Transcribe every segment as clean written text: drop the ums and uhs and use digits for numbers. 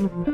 Council.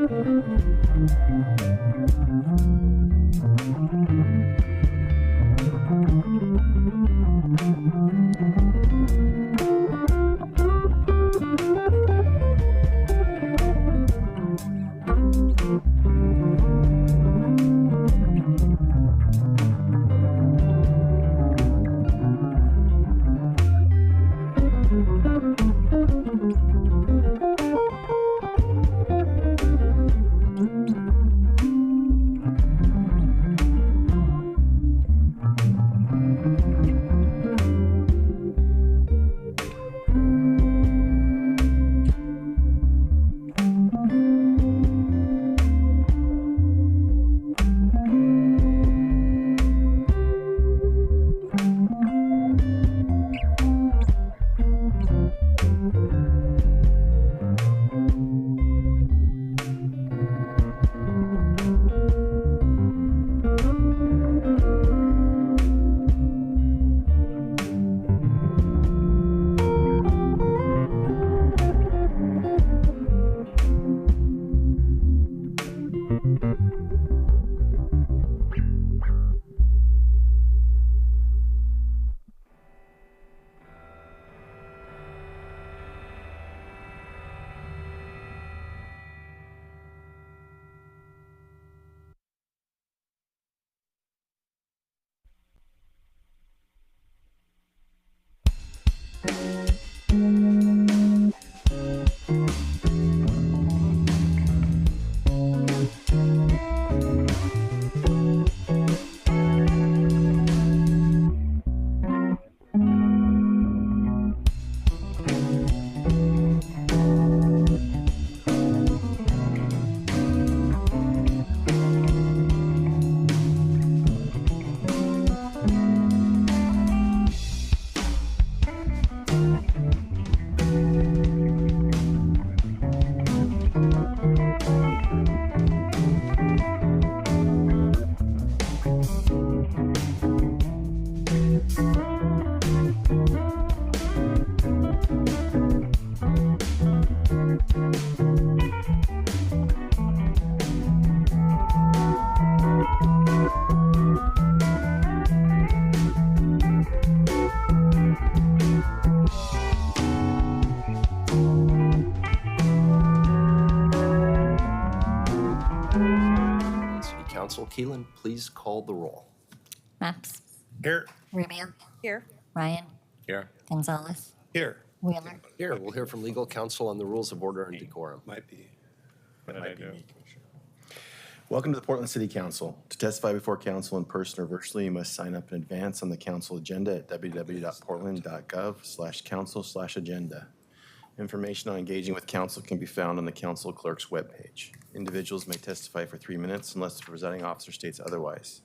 Keelan, please call the roll. Maps. Here. Rubio. Here. Ryan. Here. Gonzalez. Here. Wheeler. Here, we'll hear from legal counsel on the rules of order and decorum. Might be. But it might be me, Commissioner. Welcome to the Portland City Council. To testify before council in person or virtually, you must sign up in advance on the council agenda at www.portland.gov/council/agenda. Information on engaging with council can be found on the council clerk's webpage. Individuals may testify for 3 minutes unless the presiding officer states otherwise.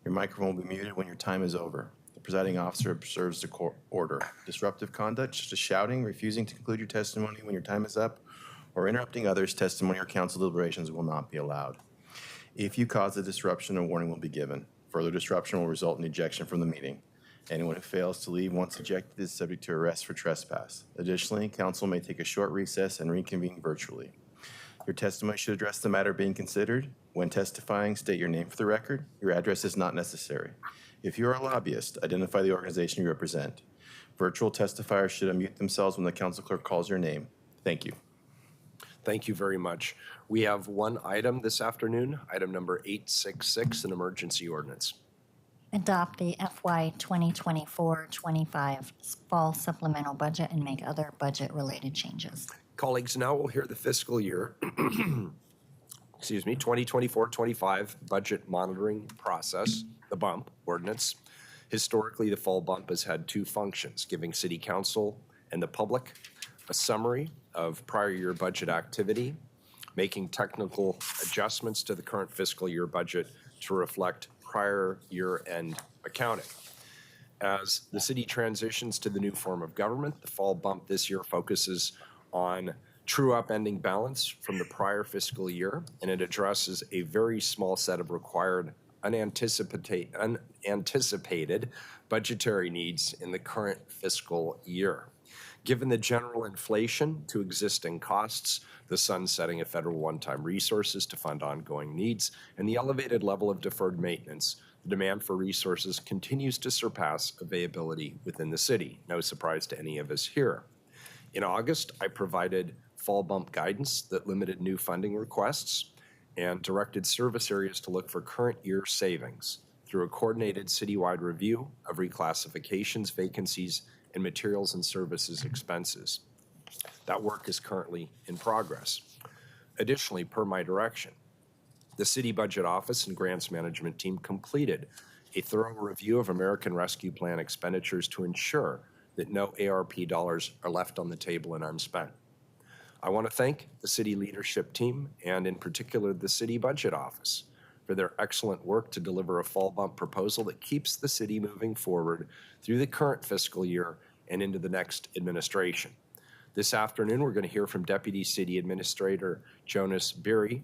Your microphone will be muted when your time is over. The presiding officer observes the court order. Disruptive conduct, such as shouting, refusing to conclude your testimony when your time is up, or interrupting others' testimony or council deliberations will not be allowed. If you cause a disruption, a warning will be given. Further disruption will result in ejection from the meeting. Anyone who fails to leave once ejected is subject to arrest for trespass. Additionally, council may take a short recess and reconvene virtually. Your testimony should address the matter being considered. When testifying, state your name for the record. Your address is not necessary. If you are a lobbyist, identify the organization you represent. Virtual testifiers should unmute themselves when the council clerk calls your name. Thank you. Thank you very much. We have one item this afternoon, item number 866, an emergency ordinance. Adopt the FY 2024-25 fall supplemental budget and make other budget-related changes. Colleagues, now we'll hear the fiscal year, 2024-25 budget monitoring process, the bump ordinance. Historically, the fall bump has had two functions, giving City Council and the public a summary of prior year budget activity, making technical adjustments to the current fiscal year budget to reflect prior year-end accounting. As the city transitions to the new form of government, the fall bump this year focuses on true-up ending balance from the prior fiscal year, and it addresses a very small set of required unanticipated budgetary needs in the current fiscal year. Given the general inflation to existing costs, the sunsetting of federal one-time resources to fund ongoing needs, and the elevated level of deferred maintenance, the demand for resources continues to surpass availability within the city. No surprise to any of us here. In August, I provided fall bump guidance that limited new funding requests and directed service areas to look for current year savings through a coordinated citywide review of reclassifications, vacancies, and materials and services expenses. That work is currently in progress. Additionally, per my direction, the City Budget Office and Grants Management Team completed a thorough review of American Rescue Plan expenditures to ensure that no ARP dollars are left on the table and unspent. I want to thank the city leadership team and in particular the City Budget Office for their excellent work to deliver a fall bump proposal that keeps the city moving forward through the current fiscal year and into the next administration. This afternoon, we're going to hear from Deputy City Administrator Jonas Beery,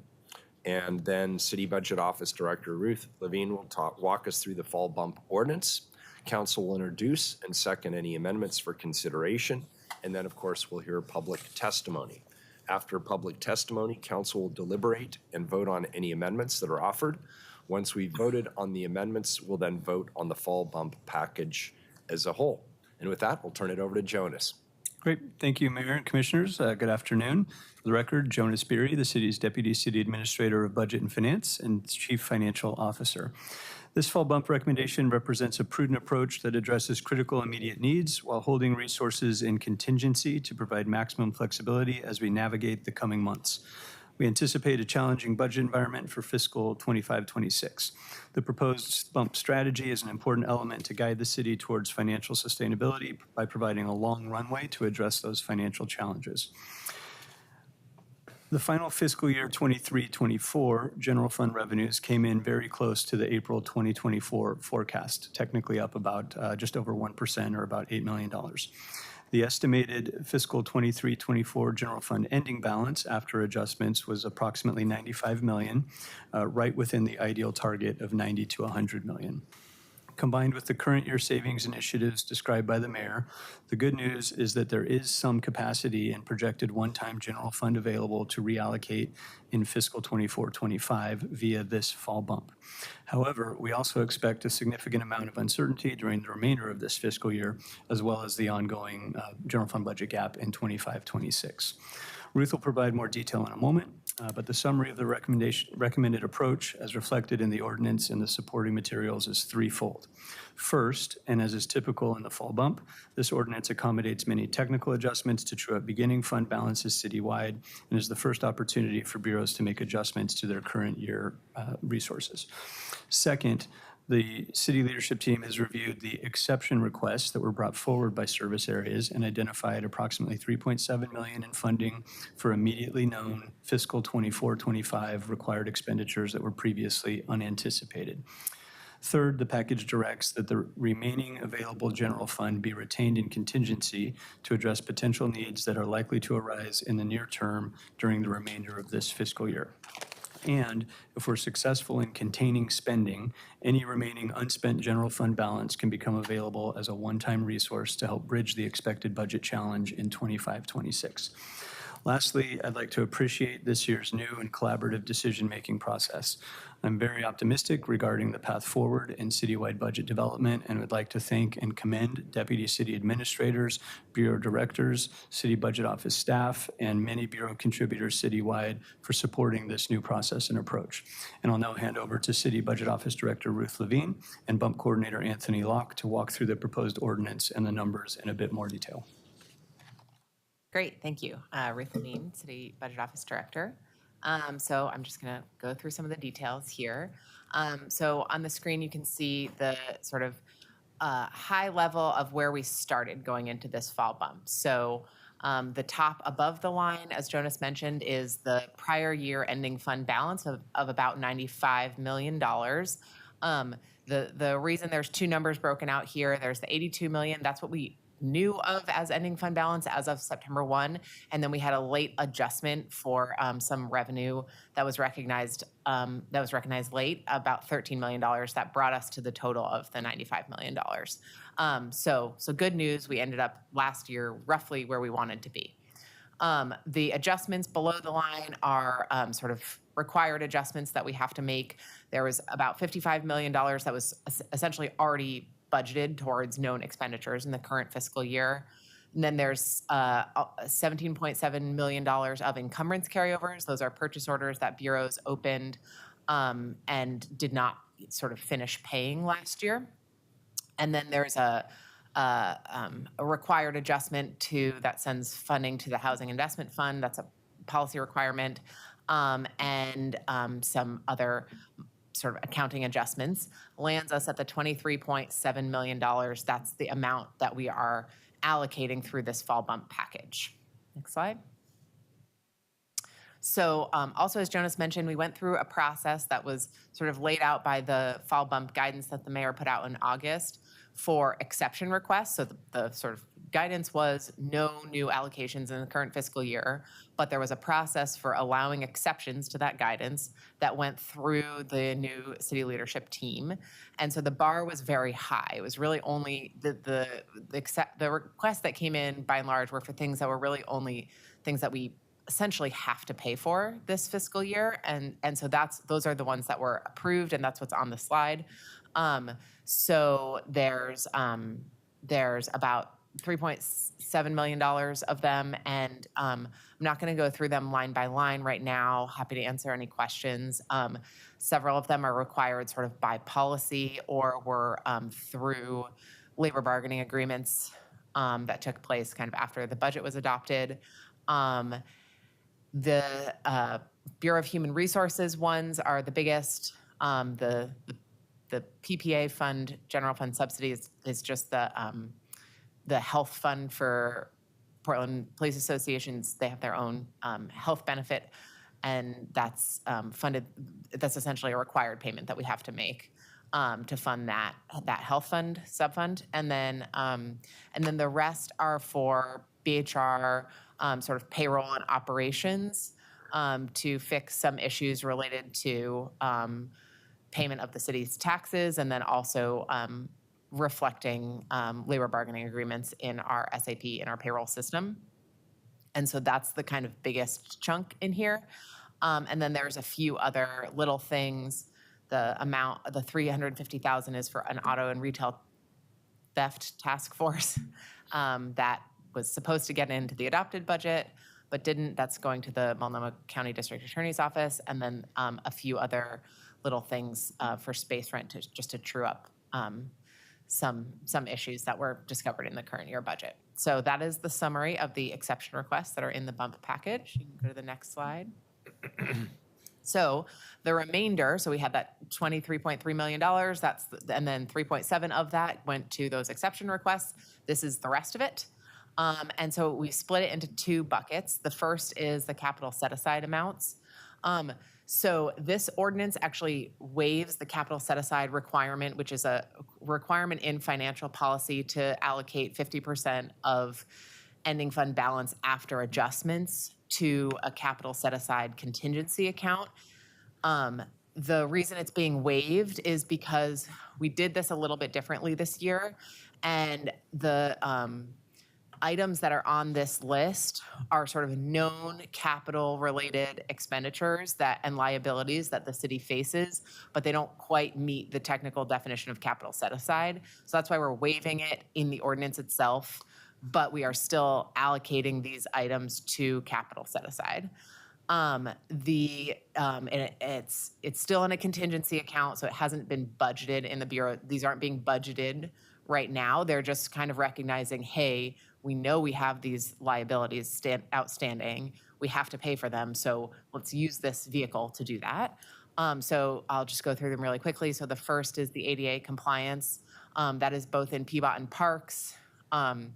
and then City Budget Office Director Ruth Levine will walk us through the fall bump ordinance. Council will introduce and second any amendments for consideration, and then, of course, we'll hear public testimony. After public testimony, council will deliberate and vote on any amendments that are offered. Once we've voted on the amendments, we'll then vote on the fall bump package as a whole. And with that, we'll turn it over to Jonas. Great. Thank you, Mayor and Commissioners. Good afternoon. For the record, Jonas Beery, the city's Deputy City Administrator of Budget and Finance and Chief Financial Officer. This fall bump recommendation represents a prudent approach that addresses critical immediate needs while holding resources in contingency to provide maximum flexibility as we navigate the coming months. We anticipate a challenging budget environment for fiscal 25-26. The proposed bump strategy is an important element to guide the city towards financial sustainability by providing a long runway to address those financial challenges. The final fiscal year 23-24 general fund revenues came in very close to the April 2024 forecast, technically up about just over 1% or about $8 million. The estimated fiscal 23-24 general fund ending balance after adjustments was approximately $95 million, right within the ideal target of $90 to $100 million. Combined with the current year savings initiatives described by the mayor, the good news is that there is some capacity and projected one-time general fund available to reallocate in fiscal 24-25 via this fall bump. However, we also expect a significant amount of uncertainty during the remainder of this fiscal year, as well as the ongoing general fund budget gap in 25-26. Ruth will provide more detail in a moment, but the summary of the recommended approach as reflected in the ordinance and the supporting materials is threefold. First, and as is typical in the fall bump, this ordinance accommodates many technical adjustments to true up beginning fund balances citywide and is the first opportunity for bureaus to make adjustments to their current year resources. Second, the city leadership team has reviewed the exception requests that were brought forward by service areas and identified approximately $3.7 million in funding for immediately known fiscal 24-25 required expenditures that were previously unanticipated. Third, the package directs that the remaining available general fund be retained in contingency to address potential needs that are likely to arise in the near term during the remainder of this fiscal year. And if we're successful in containing spending, any remaining unspent general fund balance can become available as a one-time resource to help bridge the expected budget challenge in 25-26. Lastly, I'd like to appreciate this year's new and collaborative decision-making process. I'm very optimistic regarding the path forward in citywide budget development and would like to thank and commend Deputy City Administrators, Bureau Directors, City Budget Office staff, and many Bureau contributors citywide for supporting this new process and approach. And I'll now hand over to City Budget Office Director Ruth Levine and Bump Coordinator Anthony Locke to walk through the proposed ordinance and the numbers in a bit more detail. Great, thank you. Ruth Levine, City Budget Office Director. So I'm just going to go through some of the details here. So on the screen, you can see the sort of high level of where we started going into this fall bump. So the top above the line, as Jonas mentioned, is the prior year ending fund balance of about $95 million. The reason there's two numbers broken out here, there's the $82 million, that's what we knew of as ending fund balance as of September 1. And then we had a late adjustment for some revenue that was recognized late, about $13 million. That brought us to the total of the $95 million. So good news. We ended up last year roughly where we wanted to be. The adjustments below the line are sort of required adjustments that we have to make. There was about $55 million that was essentially already budgeted towards known expenditures in the current fiscal year. And then there's $17.7 million of encumbrance carryovers. Those are purchase orders that bureaus opened and did not sort of finish paying last year. And then there's a required adjustment that sends funding to the Housing Investment Fund. That's a policy requirement, and some other sort of accounting adjustments, lands us at the $23.7 million. That's the amount that we are allocating through this fall bump package. Next slide. So also, as Jonas mentioned, we went through a process that was sort of laid out by the fall bump guidance that the mayor put out in August for exception requests. So the sort of guidance was no new allocations in the current fiscal year, but there was a process for allowing exceptions to that guidance that went through the new city leadership team. And so the bar was very high. It was really only the requests that came in by and large were for things that were really only things that we essentially have to pay for this fiscal year. And so those are the ones that were approved, and that's what's on the slide. So there's about $3.7 million of them, and I'm not going to go through them line by line right now. Happy to answer any questions. Several of them are required sort of by policy or were through labor bargaining agreements that took place kind of after the budget was adopted. The Bureau of Human Resources ones are the biggest. The PPA fund, general fund subsidies, is just the health fund for Portland Police Associations. They have their own health benefit, and that's funded. That's essentially a required payment that we have to make to fund that health fund subfund, and then the rest are for BHR sort of payroll and operations to fix some issues related to payment of the city's taxes, and then also reflecting labor bargaining agreements in our SAP, in our payroll system. And so that's the kind of biggest chunk in here. And then there's a few other little things. The $350,000 is for an auto and retail theft task force that was supposed to get into the adopted budget, but didn't. That's going to the Multnomah County District Attorney's Office. And then a few other little things for space rent just to true up some issues that were discovered in the current year budget. So that is the summary of the exception requests that are in the bump package. You can go to the next slide. So the remainder, so we had that $23.3 million, and then 3.7 of that went to those exception requests. This is the rest of it. And so we split it into two buckets. The first is the capital set-aside amounts. So this ordinance actually waives the capital set-aside requirement, which is a requirement in financial policy to allocate 50% of ending fund balance after adjustments to a capital set-aside contingency account. The reason it's being waived is because we did this a little bit differently this year, and the items that are on this list are sort of known capital-related expenditures and liabilities that the city faces, but they don't quite meet the technical definition of capital set-aside. So that's why we're waiving it in the ordinance itself, but we are still allocating these items to capital set-aside. And it's still in a contingency account, so it hasn't been budgeted in the Bureau. These aren't being budgeted right now. They're just kind of recognizing, hey, we know we have these liabilities outstanding. We have to pay for them, so let's use this vehicle to do that. So I'll just go through them really quickly. So the first is the ADA compliance. That is both in PBOT and Parks. The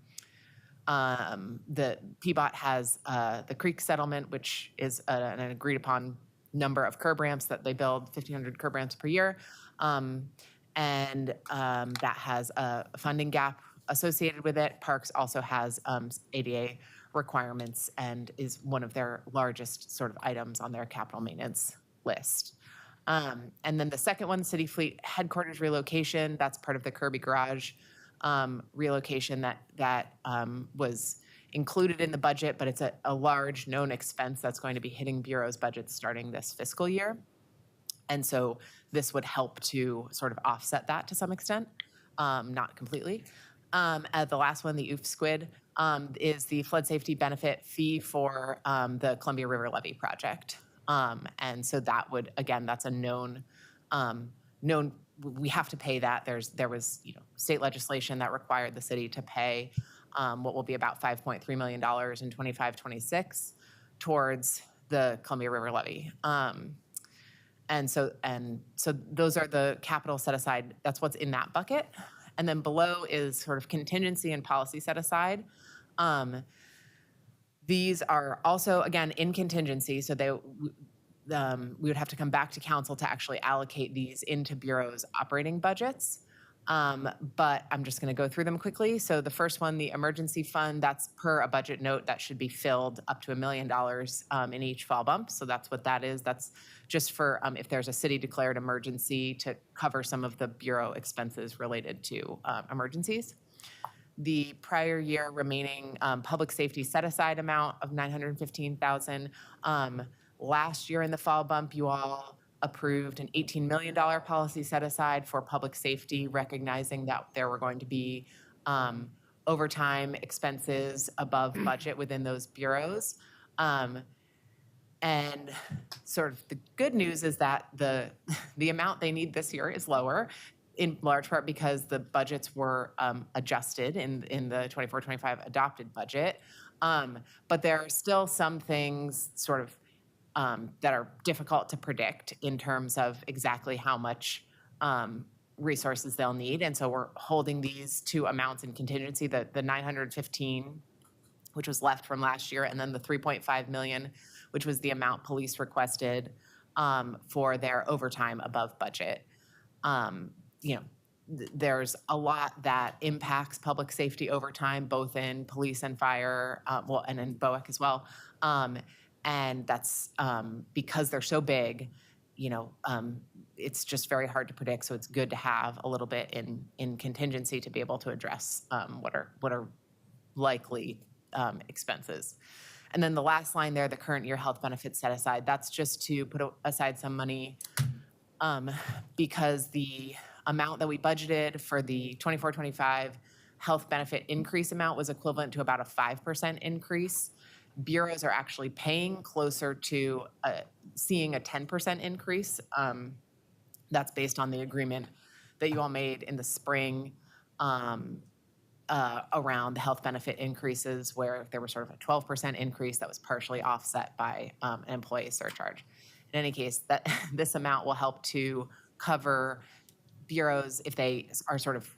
PBOT has the Creek settlement, which is an agreed upon number of curb ramps that they build, 1,500 curb ramps per year. And that has a funding gap associated with it. Parks also has ADA requirements and is one of their largest sort of items on their capital maintenance list. And then the second one, City Fleet headquarters relocation, that's part of the Kirby Garage relocation that was included in the budget, but it's a large known expense that's going to be hitting Bureau's budget starting this fiscal year. And so this would help to sort of offset that to some extent, not completely. The last one, the OOF squid, is the flood safety benefit fee for the Columbia River Levee project. And so that would, again, that's a known, we have to pay that. There was, state legislation that required the city to pay what will be about $5.3 million in 25-26 towards the Columbia River Levee. And so those are the capital set aside. That's what's in that bucket. And then below is sort of contingency and policy set aside. These are also, again, in contingency, so we would have to come back to council to actually allocate these into Bureau's operating budgets. But I'm just going to go through them quickly. So the first one, the emergency fund, that's per a budget note that should be filled up to $1 million in each fall bump. So that's what that is. That's just for if there's a city declared emergency to cover some of the Bureau expenses related to emergencies. The prior year remaining public safety set aside amount of $915,000. Last year in the fall bump, you all approved an $18 million policy set aside for public safety, recognizing that there were going to be overtime expenses above budget within those bureaus. And sort of the good news is that the amount they need this year is lower, in large part because the budgets were adjusted in the 24-25 adopted budget. But there are still some things sort of that are difficult to predict in terms of exactly how much resources they'll need. And so we're holding these two amounts in contingency, the 915, which was left from last year, and then the 3.5 million, which was the amount police requested for their overtime above budget. There's a lot that impacts public safety overtime, both in police and fire, and in BOEC as well. And that's because they're so big, it's just very hard to predict. So it's good to have a little bit in contingency to be able to address what are likely expenses. And then the last line there, the current year health benefits set aside, that's just to put aside some money because the amount that we budgeted for the 24-25 health benefit increase amount was equivalent to about a 5% increase. Bureaus are actually paying closer to seeing a 10% increase. That's based on the agreement that you all made in the spring around the health benefit increases, where there was sort of a 12% increase that was partially offset by an employee surcharge. In any case, this amount will help to cover bureaus if they are sort of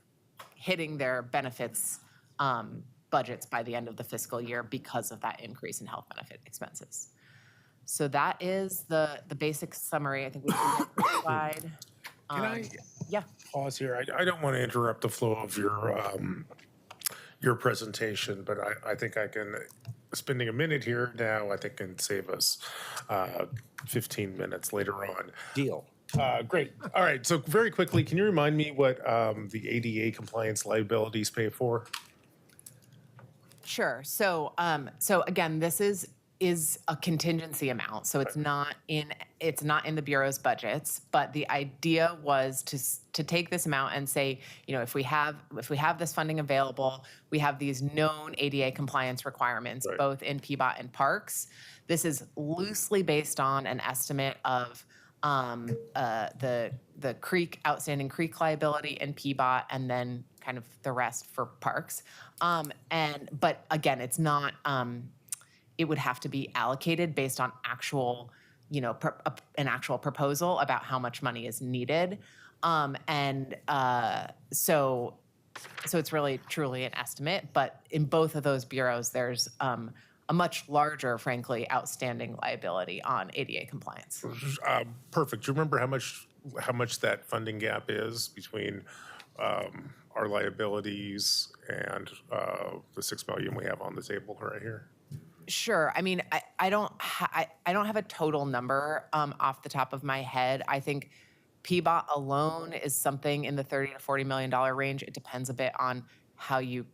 hitting their benefits budgets by the end of the fiscal year because of that increase in health benefit expenses. So that is the basic summary. I think we can go to the slide. Can I Yeah. pause here? I don't want to interrupt the flow of your presentation, but I think I can, spending a minute here now, I think can save us 15 minutes later on. Deal. Great. All right. So very quickly, can you remind me what the ADA compliance liabilities pay for? Sure. So again, this is a contingency amount. So it's not in the Bureau's budgets, but the idea was to take this amount and say, if we have this funding available, we have these known ADA compliance requirements, Right. both in PBOT and parks. This is loosely based on an estimate of the outstanding creek liability in PBOT, and then kind of the rest for parks. But again, it's not. It would have to be allocated based on actual, an actual proposal about how much money is needed, so it's really truly an estimate. But in both of those bureaus, there's a much larger, frankly, outstanding liability on ADA compliance. Perfect. Do you remember how much that funding gap is between our liabilities and the 6 million we have on the table right here? Sure. I mean, I don't I don't have a total number off the top of my head. I think PBOT alone is something in the $30 to $40 million range. It depends a bit on how you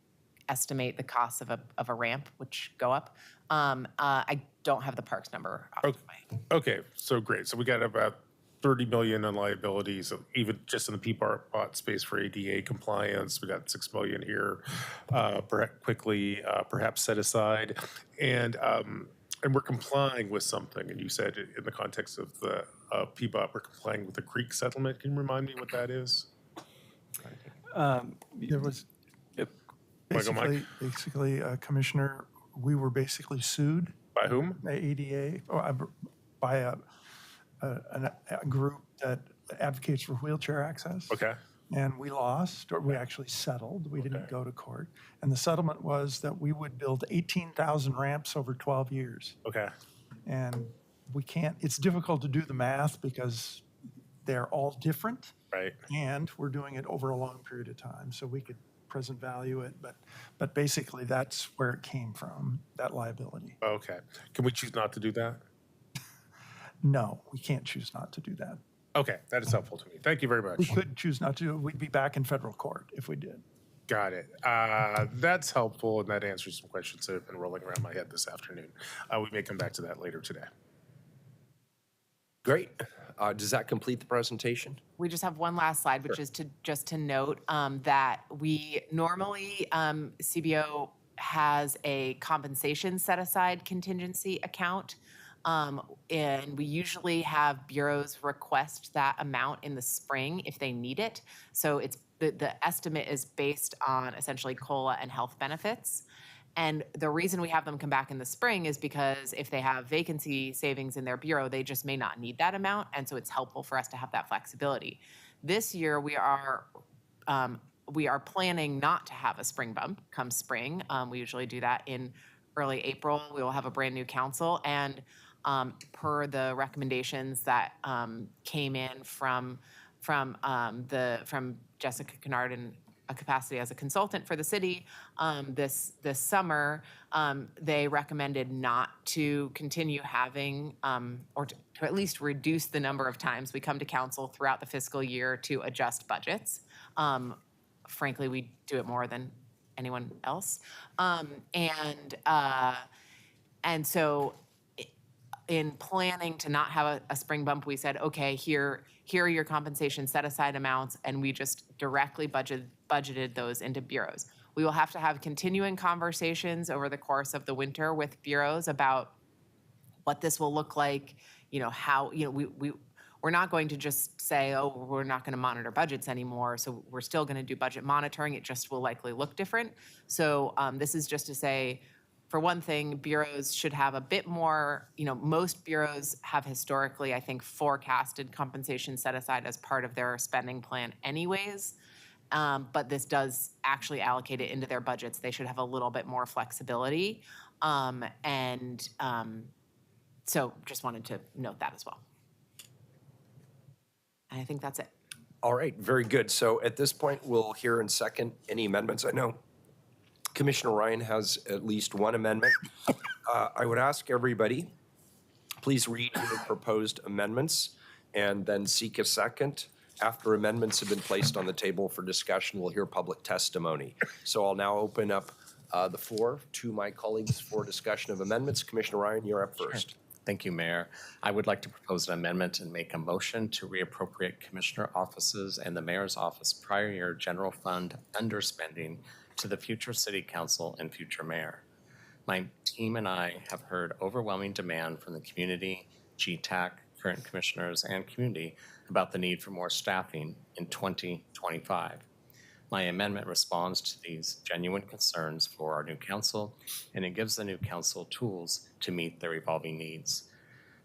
estimate the cost of a ramp, which go up. I don't have the parks number off the top of my head. Okay, so great. So we got about 30 million in liabilities, even just in the PBOT space for ADA compliance. We got 6 million here, perhaps set aside. And we're complying with something. And you said in the context of the PBOT, we're complying with the Creek settlement. Can you remind me what that is? There was Michael, Mike? basically, Commissioner, we were basically sued By whom? by ADA, by a group that advocates for wheelchair access. Okay, And we lost, or we actually settled. We didn't go to court. And the settlement was that we would build 18,000 ramps over 12 years. okay. And we can't, it's difficult to do the math because they're all different. Right. And we're doing it over a long period of time, so we could present value it, but basically that's where it came from, that liability. Okay. Can we choose not to do that? No, we can't choose not to do that. Okay, that is helpful to me. Thank you very We much. could choose not to, we'd be back in federal court if we did. Got it. That's helpful, and that answers some questions that have been rolling around my head this afternoon. We may come back to that later today. Great. Does that complete the presentation? We just have one last slide, which is to note that we normally, CBO has a compensation set aside contingency account. And we usually have bureaus request that amount in the spring if they need it. So it's the estimate is based on essentially COLA and health benefits. And the reason we have them come back in the spring is because if they have vacancy savings in their bureau, they just may not need that amount. And so it's helpful for us to have that flexibility. This year, we are planning not to have a spring bump come spring. We usually do that in early April. We will have a brand new council. And per the recommendations that came in from Jessica Kennard in a capacity as a consultant for the city this summer, they recommended not to continue having or to at least reduce the number of times we come to council throughout the fiscal year to adjust budgets. Frankly, we do it more than anyone else. And so in planning to not have a spring bump, we said, okay, here are your compensation set aside amounts, and we just directly budgeted those into bureaus. We will have to have continuing conversations over the course of the winter with bureaus about what this will look like, how, we're not going to just say, oh, we're not going to monitor budgets anymore. So we're still going to do budget monitoring. It just will likely look different. So this is just to say, for one thing, bureaus should have a bit more, most bureaus have historically, I think, forecasted compensation set aside as part of their spending plan anyways. But this does actually allocate it into their budgets. They should have a little bit more flexibility. So just wanted to note that as well. And I think that's it. All right, very good. So at this point, we'll hear in second any amendments. I know Commissioner Ryan has at least one amendment. I would ask everybody, please read your proposed amendments and then seek a second. After amendments have been placed on the table for discussion, we'll hear public testimony. So I'll now open up the floor to my colleagues for discussion of amendments. Commissioner Ryan, you're up first. Thank you, Mayor. I would like to propose an amendment and make a motion to reappropriate Commissioner offices and the Mayor's office prior year general fund underspending to the future City Council and future Mayor. My team and I have heard overwhelming demand from the community, GTAC, current commissioners, and community about the need for more staffing in 2025. My amendment responds to these genuine concerns for our new council, and it gives the new council tools to meet their evolving needs.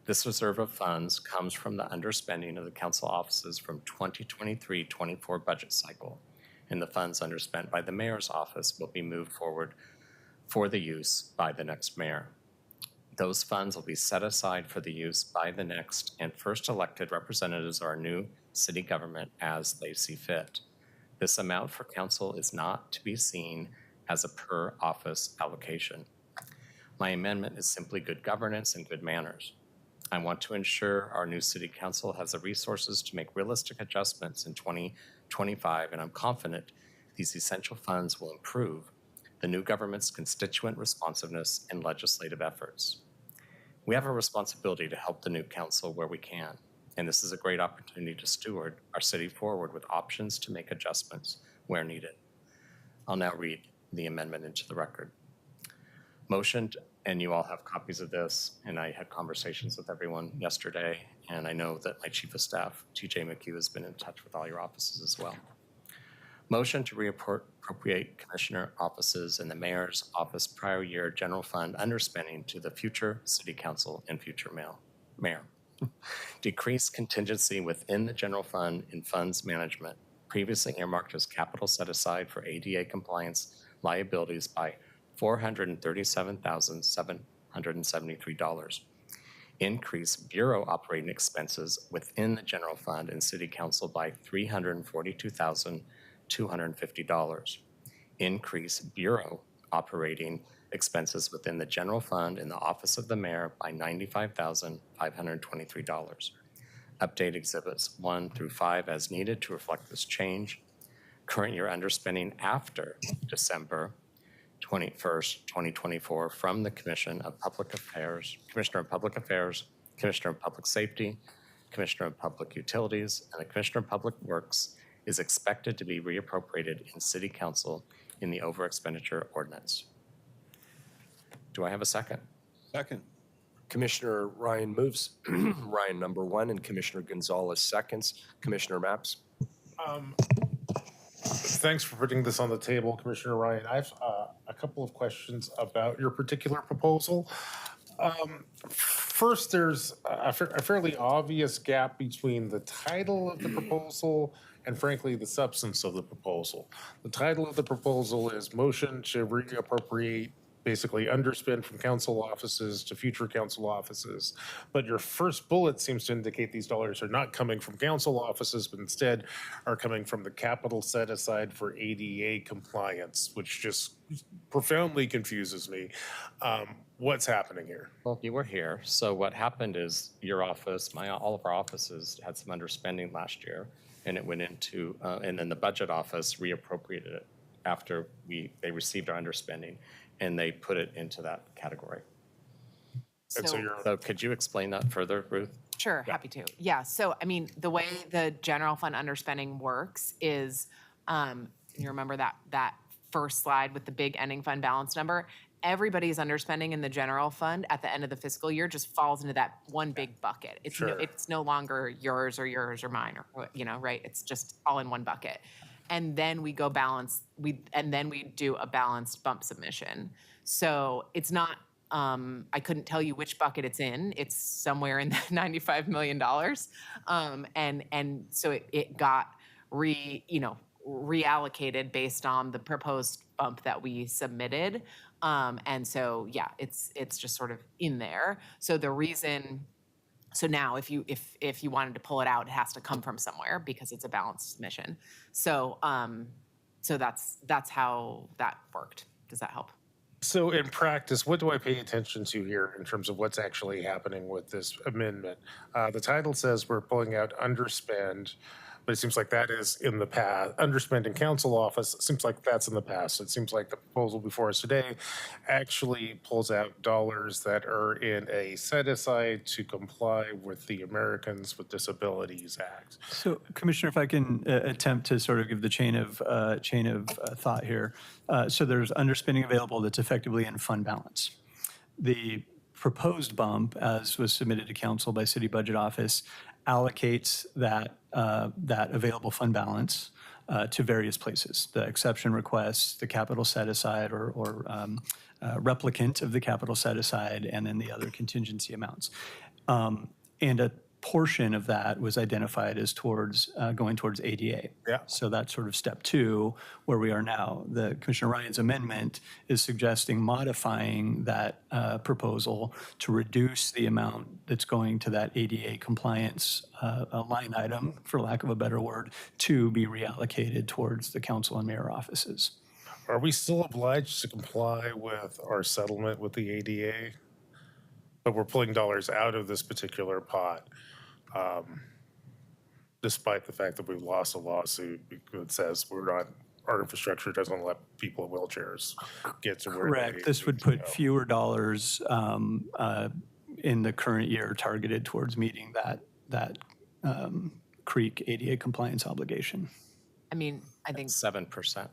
This reserve of funds comes from the underspending of the council offices from 2023-24 budget cycle, and the funds underspent by the mayor's office will be moved forward for the use by the next mayor. Those funds will be set aside for the use by the next and first elected representatives of our new city government as they see fit. This amount for council is not to be seen as a per-office allocation. My amendment is simply good governance and good manners. I want to ensure our new city council has the resources to make realistic adjustments in 2025, and I'm confident these essential funds will improve the new government's constituent responsiveness and legislative efforts. We have a responsibility to help the new council where we can, and this is a great opportunity to steward our city forward with options to make adjustments where needed. I'll now read the amendment into the record. Motioned, and you all have copies of this, and I had conversations with everyone yesterday, and I know that my chief of staff, TJ McHugh, has been in touch with all your offices as well. Motion to reappropriate commissioner offices in the mayor's office prior year general fund underspending to the future city council and future mayor. Decrease contingency within the general fund in funds management previously earmarked as capital set aside for ADA compliance liabilities by $437,773. Increase bureau operating expenses within the general fund and city council by $342,250. Increase bureau operating expenses within the general fund in the office of the mayor by $95,523. Update exhibits 1 through 5 as needed to reflect this change. Current year underspending after December 21st, 2024 from the Commissioner of Public Affairs, Commissioner of Public Safety, Commissioner of Public Utilities, and the Commissioner of Public Works is expected to be reappropriated in City Council in the overexpenditure ordinance. Do I have a second? Second. Commissioner Ryan moves, Ryan number 1, and Commissioner Gonzalez seconds. Commissioner Maps? Thanks for putting this on the table, Commissioner Ryan. I have a couple of questions about your particular proposal. First, there's a fairly obvious gap between the title of the proposal and frankly, the substance of the proposal. The title of the proposal is Motion to Reappropriate basically underspend from council offices to future council offices. But your first bullet seems to indicate these dollars are not coming from council offices, but instead are coming from the capital set aside for ADA compliance, which just profoundly confuses me. What's happening here? Well, you were here. So what happened is your office, all of our offices had some underspending last year, and it went into, and then the budget office reappropriated it after they received our underspending, and they put it into that category. And so you're, So could you explain that further, Ruth? Sure, happy to. Yeah, so I mean, the way the general fund underspending works is, you remember that first slide with the big ending fund balance number? Everybody's underspending in the general fund at the end of the fiscal year just falls into that one big bucket. It's Sure. it's no longer yours or mine or, right? It's just all in one bucket. And then we go and then we do a balanced bump submission. So it's not, I couldn't tell you which bucket it's in. It's somewhere in the $95 million. And so it got reallocated based on the proposed bump that we submitted. And so, yeah, it's just sort of in there. So the reason, so now if you wanted to pull it out, it has to come from somewhere because it's a balanced submission. So, so that's how that worked. Does that help? so in practice, what do I pay attention to here in terms of what's actually happening with this amendment? The title says we're pulling out underspend, but it seems like that is in the past. Underspend in council office, it seems like that's in the past. It seems like the proposal before us today actually pulls out dollars that are in a set aside to comply with the Americans with Disabilities Act. So, Commissioner, if I can attempt to sort of give the chain of thought here. So there's underspending available that's effectively in fund balance. The proposed bump, as was submitted to council by City Budget Office, allocates that available fund balance to various places. The exception requests, the capital set aside or replicant of the capital set aside, and then the other contingency amounts. And a portion of that was identified as towards, going towards ADA. Yeah. So that's sort of step two, where we are now. The Commissioner Ryan's amendment is suggesting modifying that proposal to reduce the amount that's going to that ADA compliance line item, for lack of a better word, to be reallocated towards the council and mayor offices. Are we still obliged to comply with our settlement with the ADA? But we're pulling dollars out of this particular pot, despite the fact that we've lost a lawsuit that says our infrastructure doesn't let people in wheelchairs get to where they Correct. This would need to put go. fewer dollars in the current year targeted towards meeting that Creek ADA compliance obligation. I mean, I think 7%.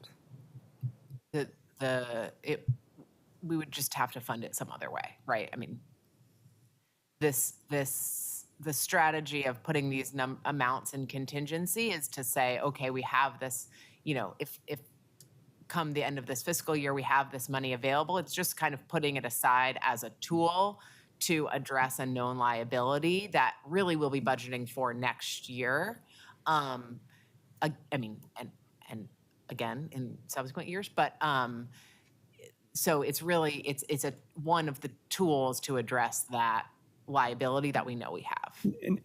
we would just have to fund it some other way, right? I mean, the strategy of putting these amounts in contingency is to say, okay, we have this, if come the end of this fiscal year, we have this money available. It's just kind of putting it aside as a tool to address a known liability that really we'll be budgeting for next year. I mean, and again, in subsequent years, but so it's really, it's one of the tools to address that liability that we know we have.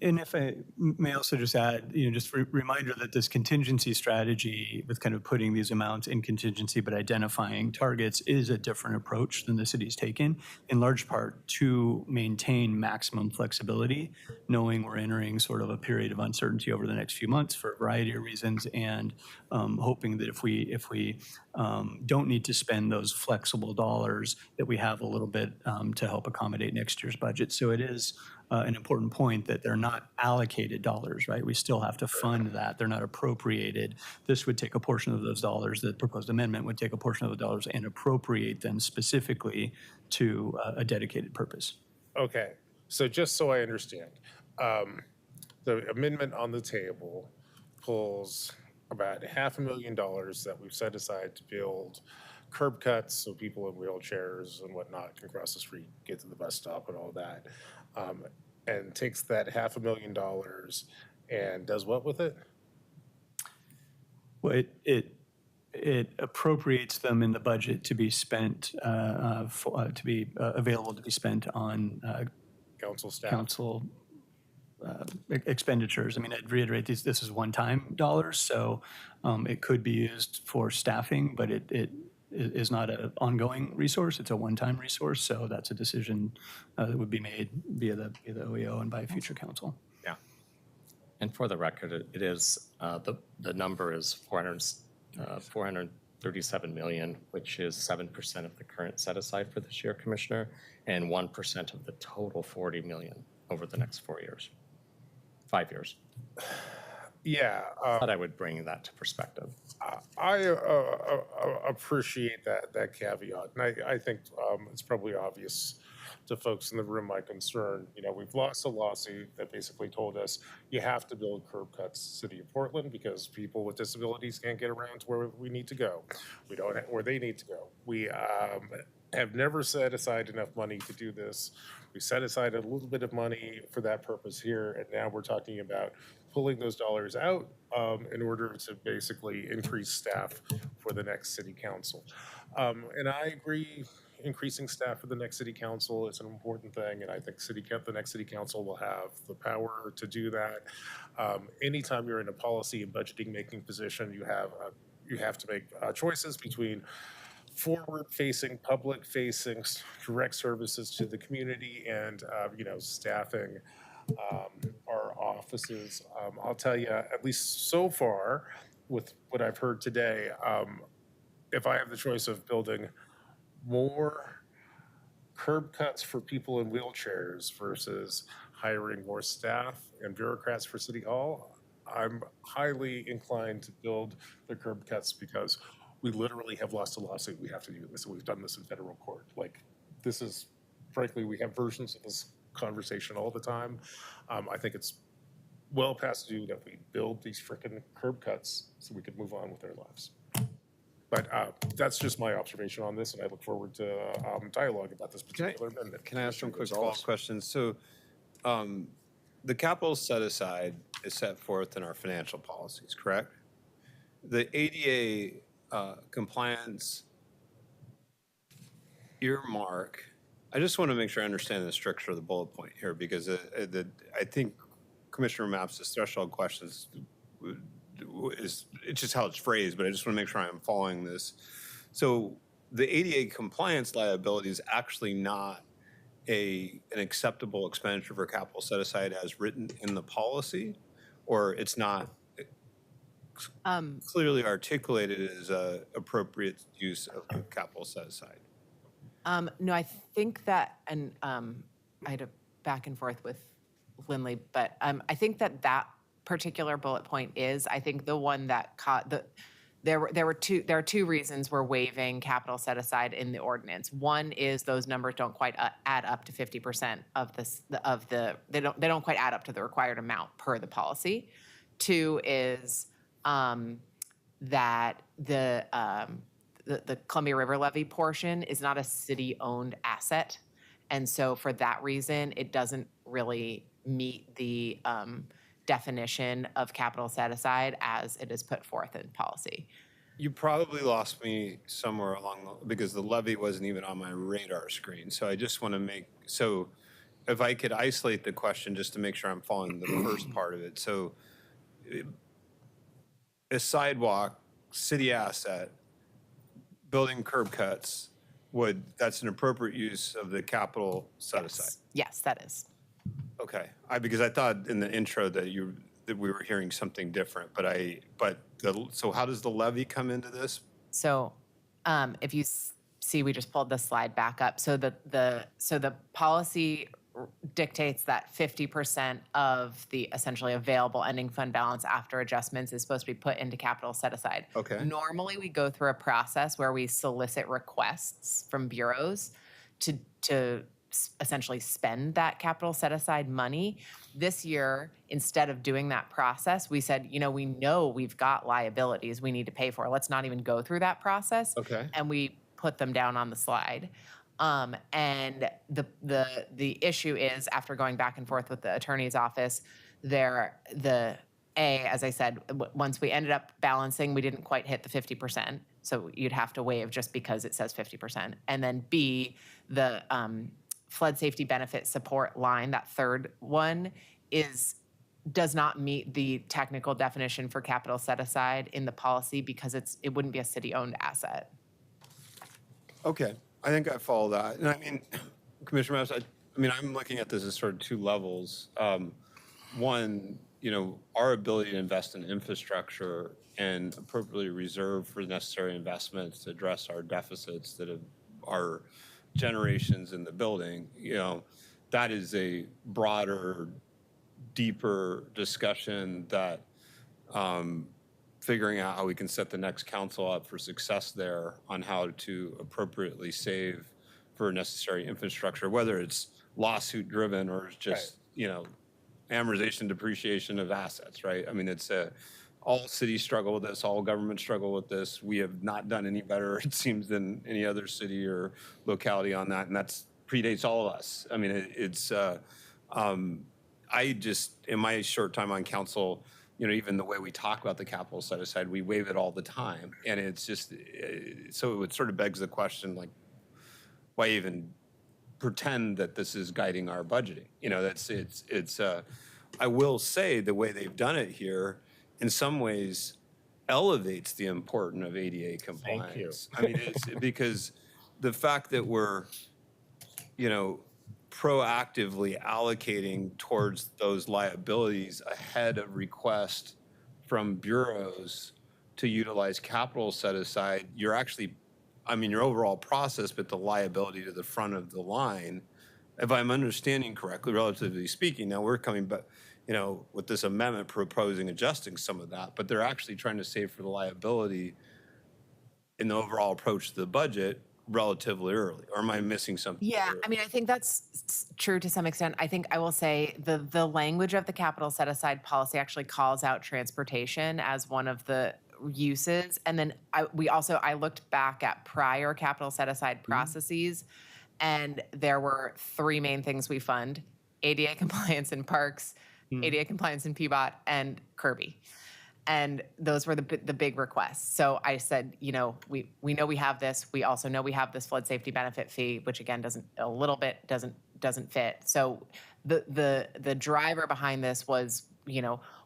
And if I may also just add, just a reminder that this contingency strategy with kind of putting these amounts in contingency but identifying targets is a different approach than the city's taken, in large part to maintain maximum flexibility, knowing we're entering sort of a period of uncertainty over the next few months for a variety of reasons, and hoping that if we don't need to spend those flexible dollars, that we have a little bit to help accommodate next year's budget. So it is an important point that they're not allocated dollars, right? We still have to fund that. They're not appropriated. This would take a portion of those dollars, the proposed amendment would take a portion of the dollars and appropriate them specifically to a dedicated purpose. Okay, so just so I understand, the amendment on the table pulls about $500,000 that we've set aside to build curb cuts so people in wheelchairs and whatnot can cross the street, get to the bus stop and all that, and takes that $500,000 and does what with it? Well, it appropriates them in the budget to be spent, to be available to be spent on Council staff? council expenditures. I mean, I'd reiterate, this is one-time dollars, so it could be used for staffing, but it is not an ongoing resource. It's a one-time resource, so that's a decision that would be made via the OEO and by future council. Yeah. And for the record, it is, the number is 437 million, which is 7% of the current set aside for this year, Commissioner, and 1% of the total 40 million over the next 5 years. Yeah. Thought I would bring that to perspective. I appreciate that caveat, and I think it's probably obvious to folks in the room my concern. We've lost a lawsuit that basically told us you have to build curb cuts, City of Portland, because people with disabilities can't get around to where we need to go. We don't where they need to go. We have never set aside enough money to do this. We set aside a little bit of money for that purpose here, and now we're talking about pulling those dollars out in order to basically increase staff for the next city council. And I agree, increasing staff for the next city council is an important thing, and I think the next city council will have the power to do that. Anytime you're in a policy and budgeting making position, you have to make choices between forward-facing, public-facing, direct services to the community, and staffing our offices. I'll tell you, at least so far, with what I've heard today, if I have the choice of building more curb cuts for people in wheelchairs versus hiring more staff and bureaucrats for City Hall, I'm highly inclined to build the curb cuts because we literally have lost a lawsuit. We have to do this. We've done this in federal court. This is, frankly, we have versions of this conversation all the time. I think it's well past due that we build these frickin' curb cuts so we can move on with our lives. But that's just my observation on this, and I look forward to dialogue about this particular amendment. Can I ask some quick follow-up questions? So the capital set aside is set forth in our financial policies, correct? The ADA compliance earmark, I just want to make sure I understand the structure of the bullet point here, because I think Commissioner Maps' threshold questions it's just how it's phrased, but I just want to make sure I'm following this. So the ADA compliance liability is actually not an acceptable expenditure for capital set aside as written in the policy, or it's not clearly articulated as a appropriate use of capital set aside. No, I think that, and I had a back and forth with Lindley, but I think that particular bullet point is, I think, the one that caught there are two reasons we're waiving capital set aside in the ordinance. One is those numbers don't quite add up to 50% they don't quite add up to the required amount per the policy. Two is that the Columbia River levy portion is not a city-owned asset. And so for that reason, it doesn't really meet the definition of capital set aside as it is put forth in policy. You probably lost me somewhere because the levy wasn't even on my radar screen. So I just want to so if I could isolate the question just to make sure I'm following the first part of it. So a sidewalk, city asset, building curb cuts, that's an appropriate use of the capital set aside? Yes, that is. Okay, because I thought in the intro that we were hearing something different, so how does the levy come into this? So if you see, we just pulled the slide back up. So the policy dictates that 50% of the essentially available ending fund balance after adjustments is supposed to be put into capital set aside. Okay. Normally, we go through a process where we solicit requests from bureaus to essentially spend that capital set aside money. This year, instead of doing that process, we said, we know we've got liabilities we need to pay for. Let's not even go through that process. Okay. And we put them down on the slide. And the issue is, after going back and forth with the attorney's office, as I said, once we ended up balancing, we didn't quite hit the 50%. So you'd have to waive just because it says 50%. And then B, the flood safety benefit support line, that third one, does not meet the technical definition for capital set aside in the policy because it wouldn't be a city-owned asset. Okay, I think I follow that. And I mean, Commissioner Maps, I'm looking at this as sort of two levels. One, our ability to invest in infrastructure and appropriately reserve for necessary investments to address our deficits that are generations in the building, that is a broader, deeper discussion that figuring out how we can set the next council up for success there on how to appropriately save for necessary infrastructure, whether it's lawsuit driven or it's just, amortization, depreciation of assets, right? It's all cities struggle with this, all governments struggle with this. We have not done any better, it seems, than any other city or locality on that, and that predates all of us. I just, in my short time on council, even the way we talk about the capital set aside, we waive it all the time. And it's just, so it sort of begs the question, like, why even pretend that this is guiding our budgeting? I will say the way they've done it here, in some ways, elevates the importance of ADA compliance. It's because the fact that we're, proactively allocating towards those liabilities ahead of request from bureaus to utilize capital set aside, you're actually, your overall process, but the liability to the front of the line, if I'm understanding correctly, relatively speaking, now we're coming back, with this amendment proposing adjusting some of that, but they're actually trying to save for the liability in the overall approach to the budget relatively early, or am I missing something? Yeah, I think that's true to some extent. I think I will say the language of the capital set aside policy actually calls out transportation as one of the uses. And then I looked back at prior capital set aside processes, and there were three main things we fund: ADA compliance in parks, ADA compliance in PBOT, and Kirby. And those were the big requests. So I said, we know we have this. We also know we have this flood safety benefit fee, which again doesn't fit. So the driver behind this was,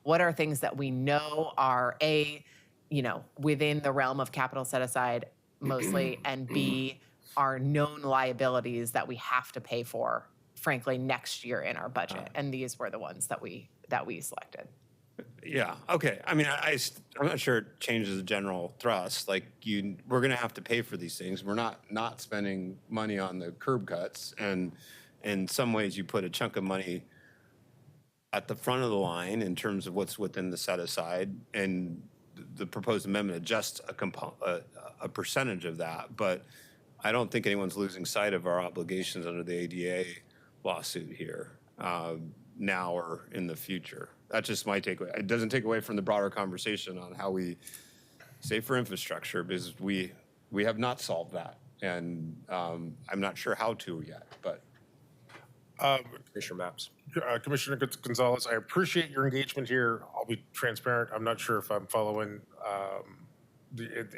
what are things that we know are within the realm of capital set aside mostly, and B, are known liabilities that we have to pay for, frankly, next year in our budget. And these were the ones that we selected. Yeah, okay. I mean, I'm not sure it changes the general thrust. Like, we're going to have to pay for these things. We're not spending money on the curb cuts. And in some ways, you put a chunk of money at the front of the line in terms of what's within the set aside. And the proposed amendment adjusts a percentage of that. But I don't think anyone's losing sight of our obligations under the ADA lawsuit here, now or in the future. That's just my takeaway. It doesn't take away from the broader conversation on how we save for infrastructure, because we have not solved that. And I'm not sure how to yet, but. Commissioner Maps. Commissioner Gonzalez, I appreciate your engagement here. I'll be transparent. I'm not sure if I'm following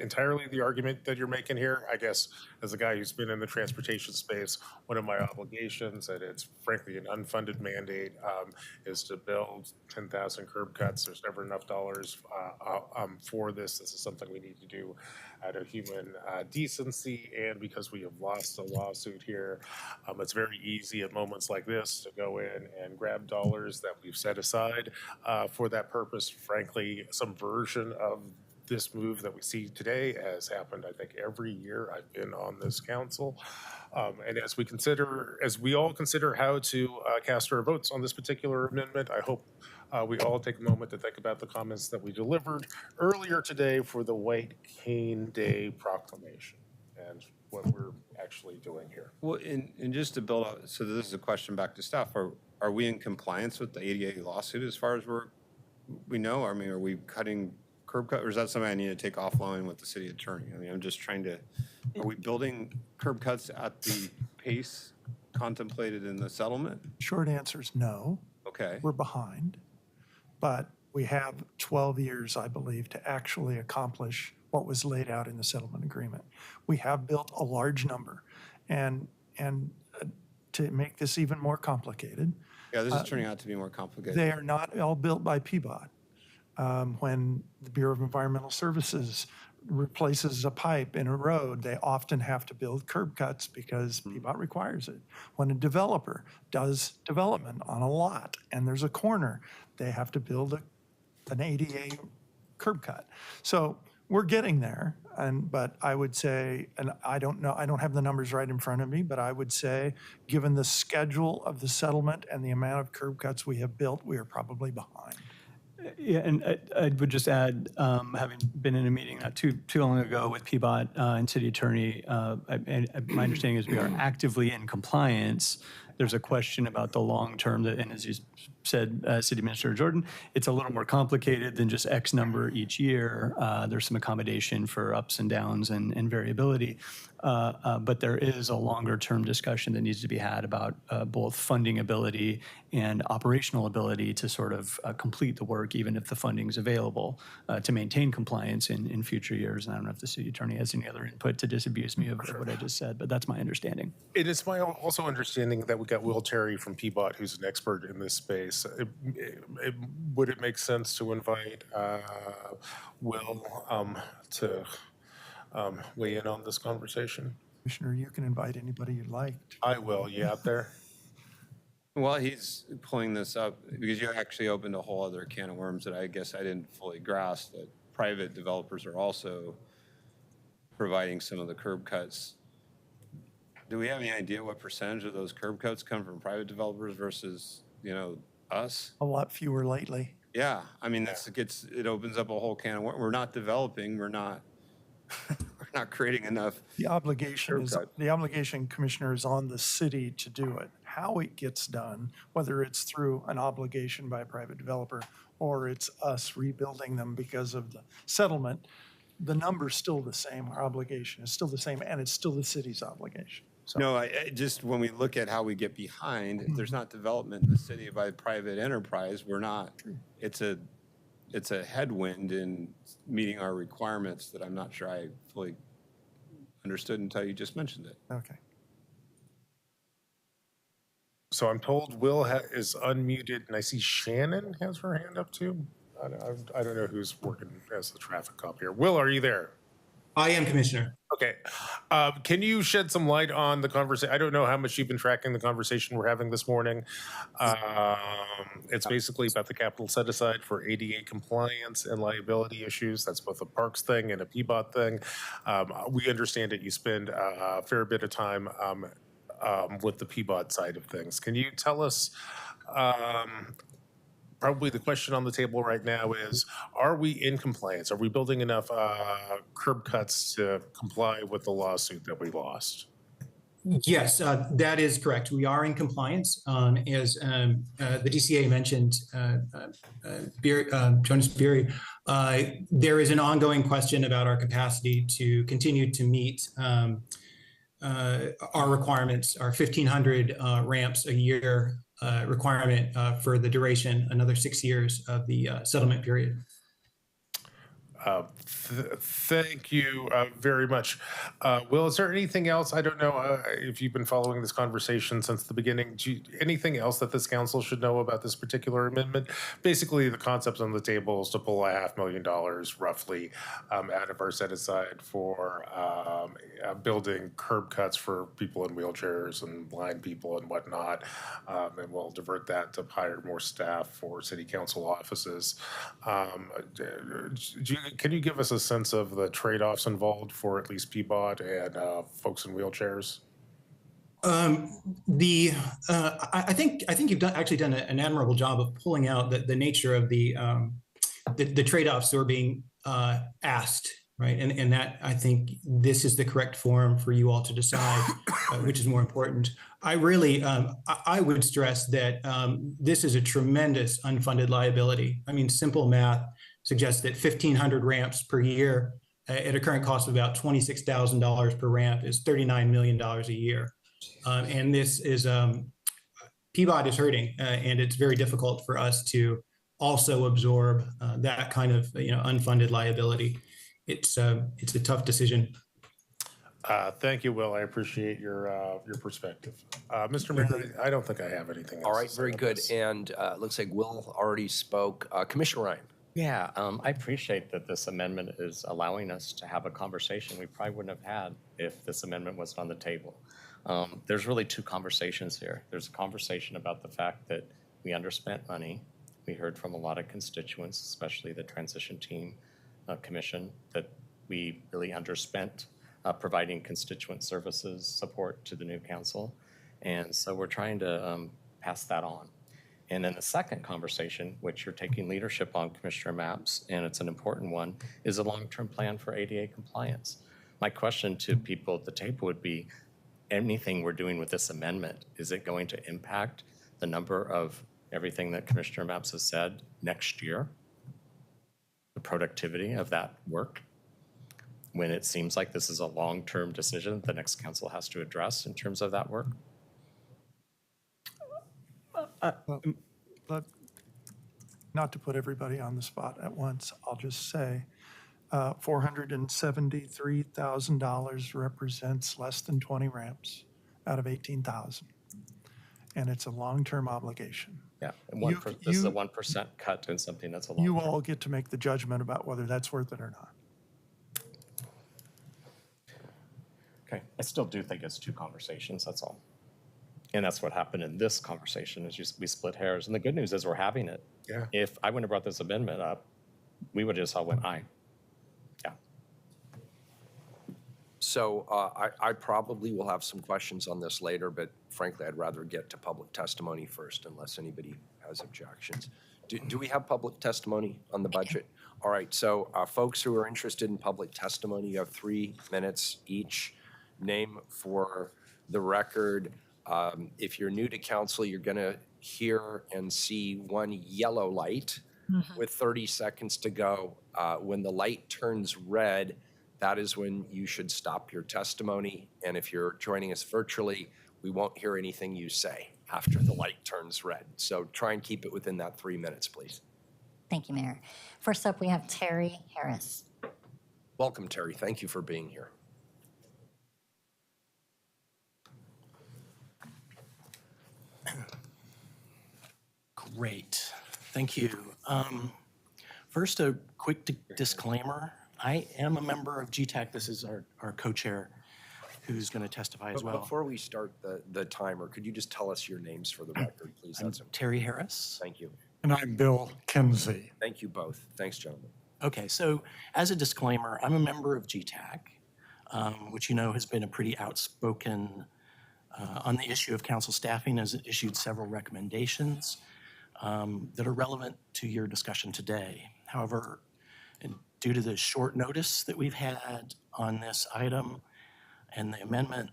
entirely the argument that you're making here. I guess as a guy who's been in the transportation space, one of my obligations, and it's frankly an unfunded mandate, is to build 10,000 curb cuts. There's never enough dollars for this. This is something we need to do out of human decency, and because we have lost a lawsuit here, it's very easy at moments like this to go in and grab dollars that we've set aside for that purpose. Frankly, some version of this move that we see today has happened, I think, every year I've been on this council. And as we all consider how to cast our votes on this particular amendment, I hope we all take a moment to think about the comments that we delivered earlier today for the White Cane Day proclamation and what we're actually doing here. Well, and just to build up, so this is a question back to staff. Are we in compliance with the ADA lawsuit as far as we know? I mean, are we cutting curb cut, or is that something I need to take offline with the city attorney? I mean, I'm just trying to, are we building curb cuts at the pace contemplated in the settlement? Short answer is no. Okay. We're behind, but we have 12 years, I believe, to actually accomplish what was laid out in the settlement agreement. We have built a large number, and to make this even more complicated, Yeah, this is turning out to be more complicated. they are not all built by PBOT. When the Bureau of Environmental Services replaces a pipe in a road, they often have to build curb cuts because PBOT requires it. When a developer does development on a lot and there's a corner, they have to build an ADA curb cut. So we're getting there, but I would say, and I don't know, I don't have the numbers right in front of me, but I would say, given the schedule of the settlement and the amount of curb cuts we have built, we are probably behind. Yeah, and I would just add, having been in a meeting not too long ago with PBOT and city attorney, my understanding is we are actively in compliance. There's a question about the long term, and as you said, City Administrator Jordan, it's a little more complicated than just X number each year. There's some accommodation for ups and downs and variability. But there is a longer term discussion that needs to be had about both funding ability and operational ability to sort of complete the work, even if the funding is available, to maintain compliance in future years. And I don't know if the city attorney has any other input to disabuse me of what I just said, but that's my understanding. It is my also understanding that we got Will Terry from PBOT, who's an expert in this space. Would it make sense to invite Will to weigh in on this conversation? Commissioner, you can invite anybody you like. I will. You out there? Well, he's pulling this up because you actually opened a whole other can of worms that I guess I didn't fully grasp, that private developers are also providing some of the curb cuts. Do we have any idea what percentage of those curb cuts come from private developers versus, us? A lot fewer lately. Yeah, I mean, it opens up a whole can of worms. We're not developing, we're not creating enough. The obligation Curb cut. Commissioner, is on the city to do it. How it gets done, whether it's through an obligation by a private developer or it's us rebuilding them because of the settlement, the number's still the same. Our obligation is still the same, and it's still the city's obligation. So, No, I just, when we look at how we get behind, if there's not development in the city by private enterprise, we're not. It's a headwind in meeting our requirements that I'm not sure I fully understood until you just mentioned it. Okay. So I'm told Will is unmuted, and I see Shannon has her hand up too. I don't know who's working as the traffic cop here. Will, are you there? I am, Commissioner. Okay. Can you shed some light on the conversation? I don't know how much you've been tracking the conversation we're having this morning. It's basically about the capital set aside for ADA compliance and liability issues. That's both a Parks thing and a PBOT thing. We understand that you spend a fair bit of time with the PBOT side of things. Can you tell us, probably the question on the table right now is, are we in compliance? Are we building enough curb cuts to comply with the lawsuit that we lost? Yes, that is correct. We are in compliance. As the DCA mentioned, Jonas Beery, there is an ongoing question about our capacity to continue to meet our requirements, our 1,500 ramps a year requirement for the duration, another 6 years of the settlement period. Thank you very much. Will, is there anything else? I don't know if you've been following this conversation since the beginning. Anything else that this council should know about this particular amendment? Basically, the concept on the table is to pull $500,000 roughly out of our set aside for building curb cuts for people in wheelchairs and blind people and whatnot. And we'll divert that to hire more staff for city council offices. Can you give us a sense of the trade-offs involved for at least PBOT and folks in wheelchairs? I think you've actually done an admirable job of pulling out the nature of the trade-offs that are being asked, right? And that, I think this is the correct forum for you all to decide which is more important. I would stress that this is a tremendous unfunded liability. I mean, simple math suggests that 1,500 ramps per year at a current cost of about $26,000 per ramp is $39 million a year. And this is, PBOT is hurting, and it's very difficult for us to also absorb that kind of unfunded liability. It's a tough decision. Thank you, Will. I appreciate your perspective. Mr. Mayor, I don't think I have anything else. All right, to say very on good. this. And it looks like Will already spoke. Commissioner Ryan. Yeah, I appreciate that this amendment is allowing us to have a conversation we probably wouldn't have had if this amendment wasn't on the table. There's really two conversations here. There's a conversation about the fact that we underspent money. We heard from a lot of constituents, especially the transition team commission, that we really underspent providing constituent services support to the new council. And so we're trying to pass that on. And then the second conversation, which you're taking leadership on, Commissioner Mapps, and it's an important one, is a long-term plan for ADA compliance. My question to people at the table would be, anything we're doing with this amendment, is it going to impact the number of everything that Commissioner Mapps has said next year? The productivity of that work? When it seems like this is a long-term decision the next council has to address in terms of that work? But not to put everybody on the spot at once, I'll just say $473,000 represents less than 20 ramps out of 18,000. And it's a long-term obligation. Yeah, and this is a 1% cut in something that's a long You term. all get to make the judgment about whether that's worth it or not. Okay, I still do think it's two conversations, that's all. And that's what happened in this conversation, is we split hairs. And the good news is we're having it. Yeah. If I wouldn't have brought this amendment up, we would have just all went aye. Yeah. So I probably will have some questions on this later, but frankly, I'd rather get to public testimony first unless anybody has objections. Do we have public testimony on the budget? All right, so folks who are interested in public testimony, you have 3 minutes each. Name for the record. If you're new to council, you're going to hear and see one yellow light with 30 seconds to go. When the light turns red, that is when you should stop your testimony. And if you're joining us virtually, we won't hear anything you say after the light turns red. So try and keep it within that 3 minutes, please. Thank you, Mayor. First up, we have Terry Harris. Welcome, Terry. Thank you for being here. Great, thank you. First, a quick disclaimer. I am a member of GTAC. This is our co-chair who's going to testify as But well. before we start the timer, could you just tell us your names for the record, please? I'm That's Terry Harris. Thank you. And I'm Bill Kinsey. Thank you both. Thanks, gentlemen. Okay, so as a disclaimer, I'm a member of GTAC, which you know has been a pretty outspoken on the issue of council staffing, has issued several recommendations that are relevant to your discussion today. However, and due to the short notice that we've had on this item and the amendment,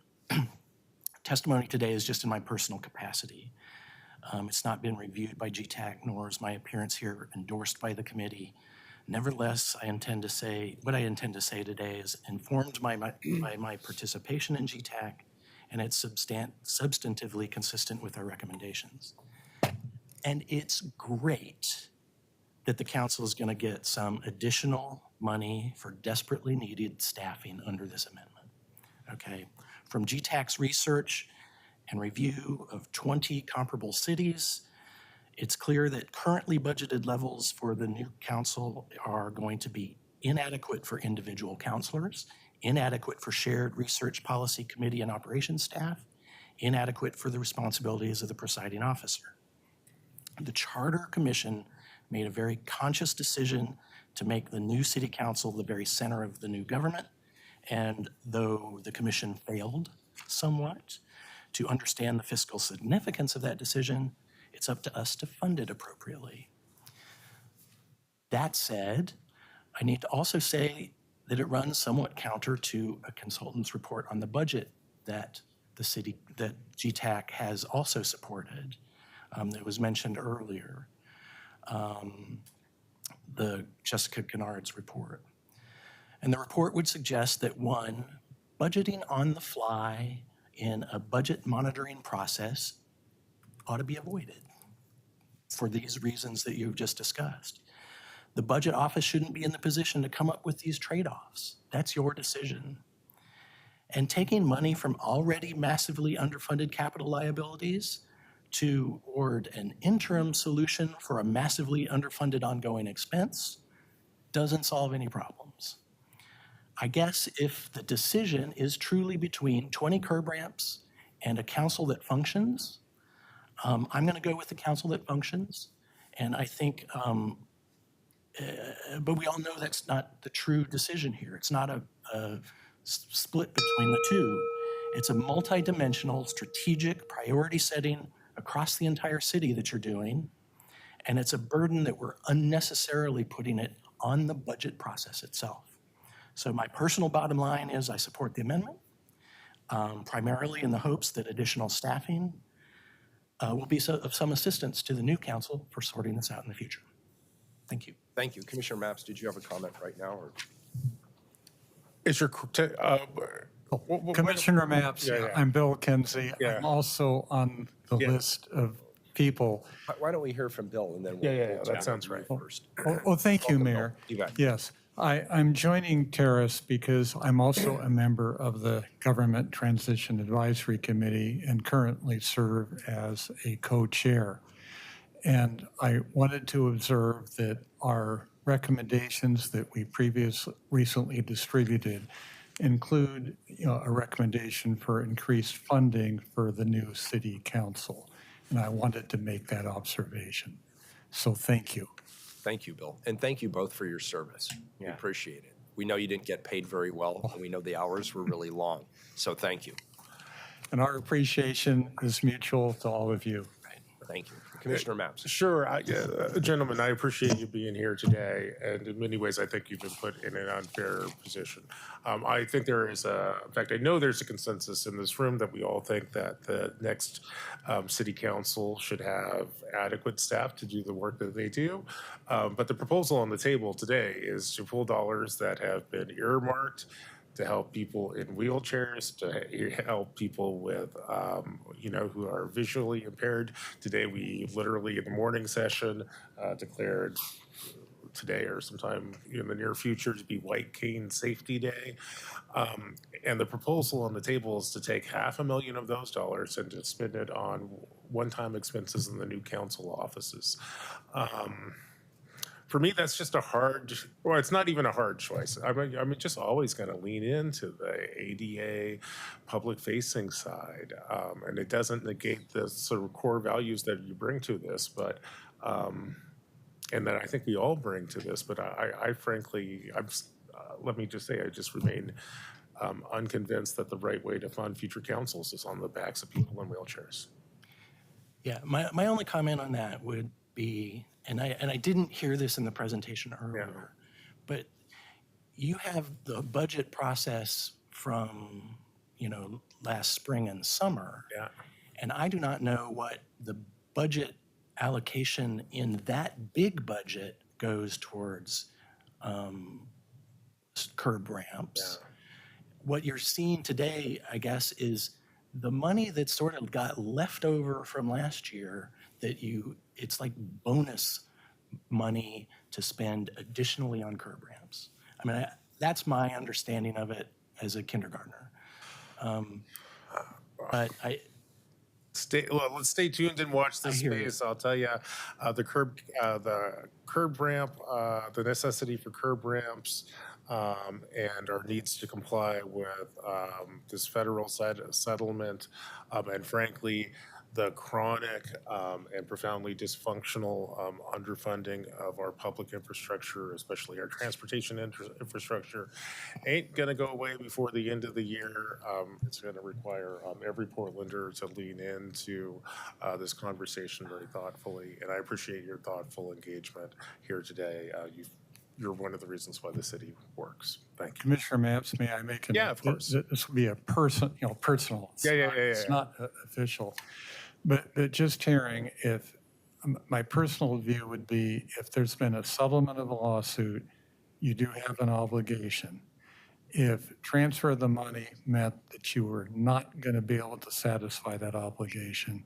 testimony today is just in my personal capacity. It's not been reviewed by GTAC, nor is my appearance here endorsed by the committee. Nevertheless, what I intend to say today is informed by my participation in GTAC, and it's substantively consistent with our recommendations. And it's great that the council is going to get some additional money for desperately needed staffing under this amendment. Okay, from GTAC's research and review of 20 comparable cities, it's clear that currently budgeted levels for the new council are going to be inadequate for individual councilors, inadequate for shared research policy committee and operations staff, inadequate for the responsibilities of the presiding officer. The Charter Commission made a very conscious decision to make the new city council the very center of the new government. And though the commission failed somewhat to understand the fiscal significance of that decision, it's up to us to fund it appropriately. That said, I need to also say that it runs somewhat counter to a consultant's report on the budget that that GTAC has also supported, that was mentioned earlier, the Jessica Kennard's report. And the report would suggest that, one, budgeting on the fly in a budget monitoring process ought to be avoided for these reasons that you've just discussed. The budget office shouldn't be in the position to come up with these trade-offs. That's your decision. And taking money from already massively underfunded capital liabilities toward an interim solution for a massively underfunded ongoing expense doesn't solve any problems. I guess if the decision is truly between 20 curb ramps and a council that functions, I'm going to go with the council that functions. And I think, but we all know that's not the true decision here. It's not a split between the two. It's a multidimensional strategic priority setting across the entire city that you're doing. And it's a burden that we're unnecessarily putting it on the budget process itself. So my personal bottom line is I support the amendment, primarily in the hopes that additional staffing will be of some assistance to the new council for sorting this out in the future. Thank you. Thank you. Commissioner Mapps, did you have a comment right now? Or? Is your, Commissioner Mapps, Yeah, yeah. I'm Bill Kinsey. Yeah. I'm also on the Yeah. list of people. Why don't we hear from Bill and then we'll Yeah, we'll that chat sounds with you right. first. Oh, thank you, Welcome, Bill. Mayor. You bet. Yes, I'm joining Terrace because I'm also a member of the Government Transition Advisory Committee and currently serve as a co-chair. And I wanted to observe that our recommendations that we recently distributed include, a recommendation for increased funding for the new city council. And I wanted to make that observation. So thank you. Thank you, Bill. And thank you both for your service. We Yeah. appreciate it. We know you didn't get paid very well, and we know the hours were really long. So thank you. And our appreciation is mutual to all of you. Thank you. Commissioner Maps. Sure, gentlemen, I appreciate you being here today, and in many ways, I think you've been put in an unfair position. I think there is in fact, I know there's a consensus in this room that we all think that the next city council should have adequate staff to do the work that they do. But the proposal on the table today is to pull dollars that have been earmarked to help people in wheelchairs, to help people with, who are visually impaired. Today, we literally in the morning session declared today or sometime in the near future to be White Cane Safety Day. And the proposal on the table is to take $500,000 of those dollars and to spend it on one-time expenses in the new council offices. For me, that's just it's not even a hard choice. I'm just always going to lean into the ADA public-facing side. And it doesn't negate the sort of core values that you bring to this, but, and that I think we all bring to this, but I frankly, let me just say, I just remain unconvinced that the right way to fund future councils is on the backs of people in wheelchairs. Yeah, my only comment on that would be, and I didn't hear this in the presentation earlier, but you have the budget process from, last spring and summer. Yeah. And I do not know what the budget allocation in that big budget goes towards curb ramps. Yeah. What you're seeing today, I guess, is the money that sort of got left over from last year it's like bonus money to spend additionally on curb ramps. I mean, that's my understanding of it as a kindergartner. But Let's stay tuned and watch this space. I'll tell you, the curb ramp, the necessity for curb ramps, and our needs to comply with this federal settlement, and frankly, the chronic and profoundly dysfunctional underfunding of our public infrastructure, especially our transportation infrastructure, ain't going to go away before the end of the year. It's going to require every Portlander to lean into this conversation very thoughtfully, and I appreciate your thoughtful engagement here today. You're one of the reasons why the city works. Thank you. Commissioner Maps, may I make Yeah, of course. This will be a personal. It's not official. But just hearing, if my personal view would be, if there's been a settlement of a lawsuit, you do have an obligation. If transfer of the money meant that you were not going to be able to satisfy that obligation,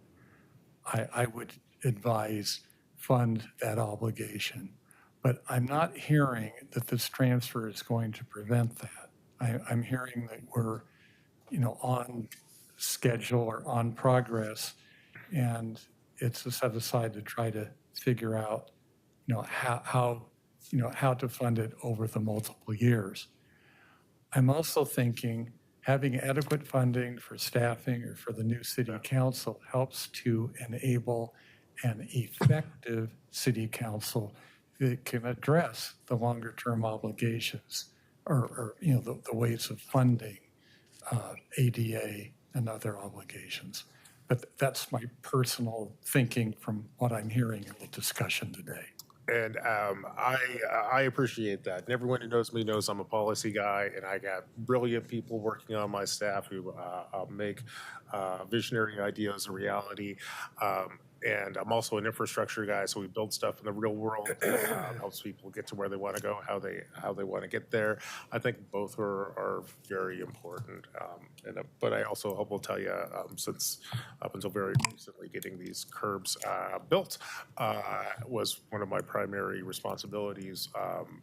I would advise fund that obligation. But I'm not hearing that this transfer is going to prevent that. I'm hearing that we're, on schedule or on progress, and it's a set aside to try to figure out, how to fund it over the multiple years. I'm also thinking having adequate funding for staffing or for the new city council helps to enable an effective city council that can address the longer term obligations or the ways of funding ADA and other obligations. But that's my personal thinking from what I'm hearing in the discussion today. And I appreciate that. And everyone who knows me knows I'm a policy guy, and I got brilliant people working on my staff who make visionary ideas a reality. And I'm also an infrastructure guy, so we build stuff in the real world that helps people get to where they want to go, how they want to get there. I think both are very important. But I also will tell you, since up until very recently, getting these curbs built was one of my primary responsibilities.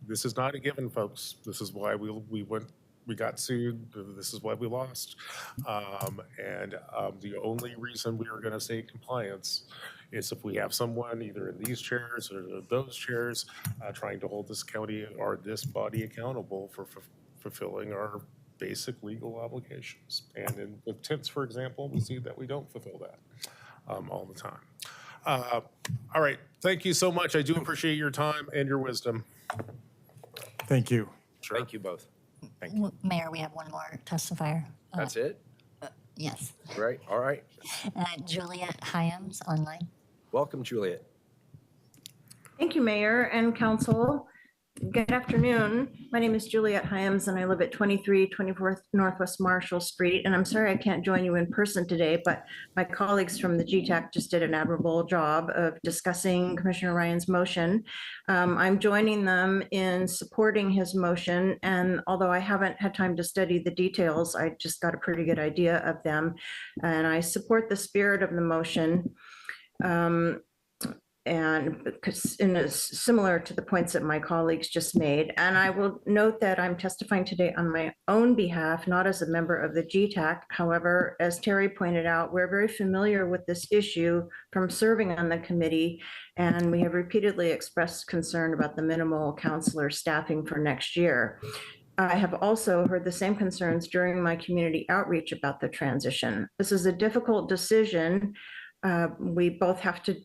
This is not a given, folks. This is why we got sued. This is why we lost. And the only reason we are going to stay in compliance is if we have someone either in these chairs or those chairs trying to hold this county or this body accountable for fulfilling our basic legal obligations. And with TIPS, for example, we see that we don't fulfill that all the time. All right. Thank you so much. I do appreciate your time and your wisdom. Thank you. Sure. Thank you both. Thank you. Mayor, we have one more testifier. That's it? Yes. Right, all right. Juliet Hyams online. Welcome, Juliet. Thank you, Mayor and Council. Good afternoon. My name is Juliet Hyams, and I live at 2324 Northwest Marshall Street. And I'm sorry I can't join you in person today, but my colleagues from the GTAC just did an admirable job of discussing Commissioner Ryan's motion. I'm joining them in supporting his motion, and although I haven't had time to study the details, I just got a pretty good idea of them. And I support the spirit of the motion. And because it's similar to the points that my colleagues just made. And I will note that I'm testifying today on my own behalf, not as a member of the GTAC. However, as Terry pointed out, we're very familiar with this issue from serving on the committee, and we have repeatedly expressed concern about the minimal counselor staffing for next year. I have also heard the same concerns during my community outreach about the transition. This is a difficult decision. We both have to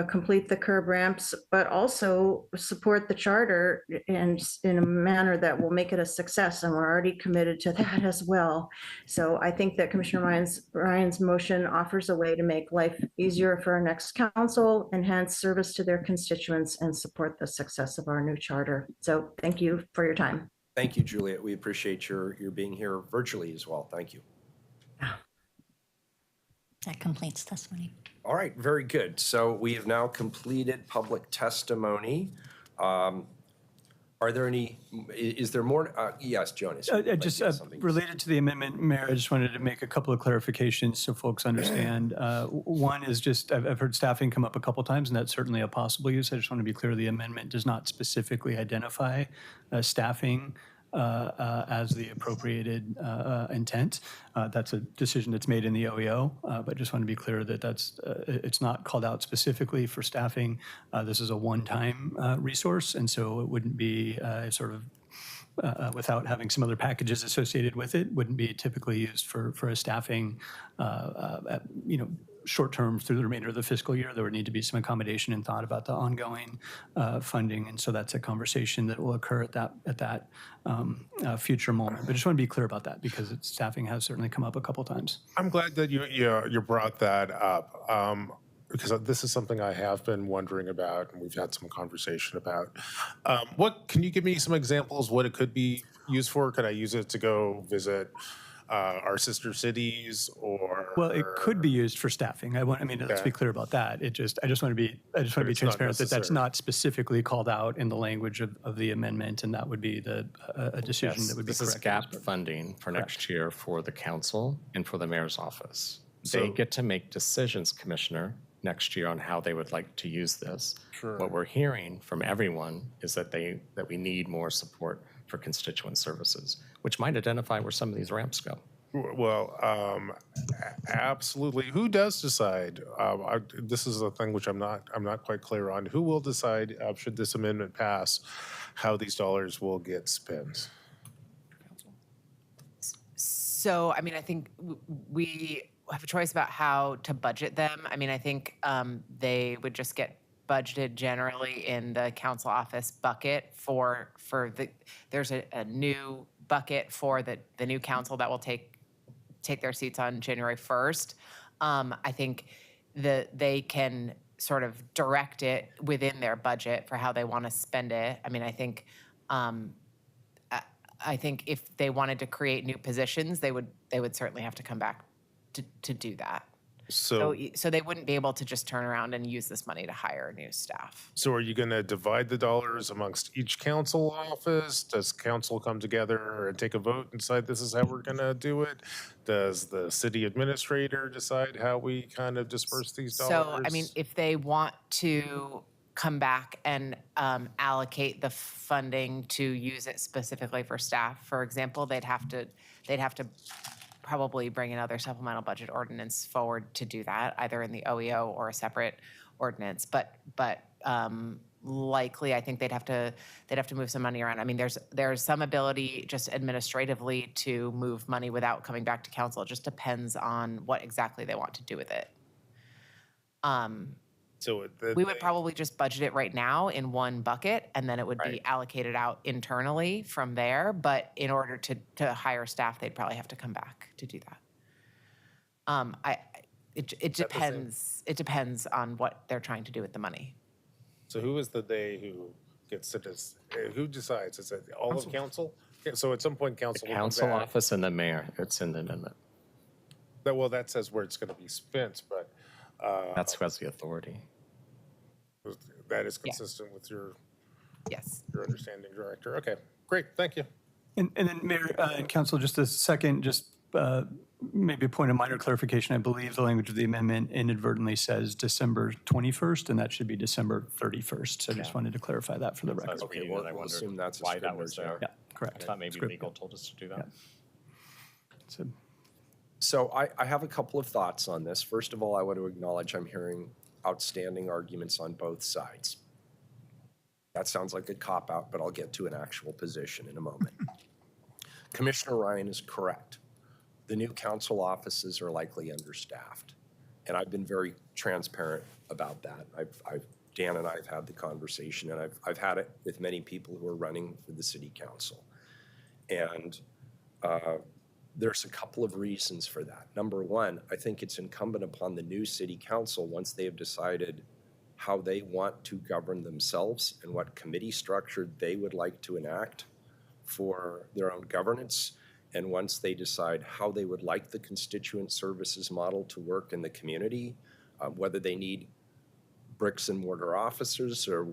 complete the curb ramps, but also support the charter and in a manner that will make it a success. And we're already committed to that as well. So I think that Commissioner Ryan's motion offers a way to make life easier for our next council, enhance service to their constituents, and support the success of our new charter. So thank you for your time. Thank you, Juliet. We appreciate your being here virtually as well. Thank you. That completes testimony. All right, very good. So we have now completed public testimony. Are there any, is there more? Yes, Jonas. Just related to the amendment, Mayor, I just wanted to make a couple of clarifications so folks understand. One is just, I've heard staffing come up a couple times, and that's certainly a possible use. I just want to be clear, the amendment does not specifically identify staffing as the appropriated intent. That's a decision that's made in the OEO, but just want to be clear that it's not called out specifically for staffing. This is a one-time resource, and so it wouldn't be sort of without having some other packages associated with it, wouldn't be typically used for a staffing, short-term through the remainder of the fiscal year. There would need to be some accommodation and thought about the ongoing funding, and so that's a conversation that will occur at that future moment. But I just want to be clear about that because staffing has certainly come up a couple times. I'm glad that you brought that up because this is something I have been wondering about, and we've had some conversation about. What can you give me some examples what it could be used for? Could I use it to go visit our sister cities, or? Well, it could be used for staffing. Let's be clear about that. I just want to be transparent that that's not specifically called out in the language of the amendment, and that would be a decision that would be correct. This is gap funding for next year for the council and for the mayor's office. They get to make decisions, Commissioner, next year on how they would like to use this. Sure. What we're hearing from everyone is that we need more support for constituent services, which might identify where some of these ramps go. Well, absolutely. Who does decide? This is a thing which I'm not quite clear on. Who will decide, should this amendment pass, how these dollars will get spent? So, I think we have a choice about how to budget them. I think they would just get budgeted generally in the council office bucket there's a new bucket for the new council that will take their seats on January 1st. I think that they can sort of direct it within their budget for how they want to spend it. I think if they wanted to create new positions, they would certainly have to come back to do that. So they wouldn't be able to just turn around and use this money to hire new staff. So are you going to divide the dollars amongst each council office? Does council come together and take a vote and decide this is how we're going to do it? Does the city administrator decide how we kind of disperse these dollars? So, if they want to come back and allocate the funding to use it specifically for staff, for example, they'd have to probably bring another supplemental budget ordinance forward to do that, either in the OEO or a separate ordinance. But likely, I think they'd have to move some money around. There's some ability just administratively to move money without coming back to council. It just depends on what exactly they want to do with it. We would probably just budget it right now in one bucket, and then it would be allocated out internally from there. But in order to hire staff, they'd probably have to come back to do that. It depends on what they're trying to do with the money. So who is the they who gets to who decides? Is it all of council? Okay, so at some point, council will come Council back. office and the mayor, it's in the amendment. Well, that says where it's going to be spent, but That's who has the authority. that is consistent with your Yes. understanding, Director. Okay, great, thank you. And then Mayor and Council, just a second, just maybe a point of minor clarification. I believe the language of the amendment inadvertently says December 21st, and that should be December 31st. So I just wanted to clarify that for the I record. was reading well, that, I we'll wondered assume that's a why that was Scribner's there. error. Yeah, correct. I thought maybe Scribner. legal told us to do that. So, So I have a couple of thoughts on this. First of all, I want to acknowledge I'm hearing outstanding arguments on both sides. That sounds like a cop-out, but I'll get to an actual position in a moment. Commissioner Ryan is correct. The new council offices are likely understaffed. And I've been very transparent about that. Dan and I have had the conversation, and I've had it with many people who are running for the city council. And there's a couple of reasons for that. Number one, I think it's incumbent upon the new city council, once they have decided how they want to govern themselves and what committee structure they would like to enact for their own governance, and once they decide how they would like the constituent services model to work in the community, whether they need bricks and mortar officers or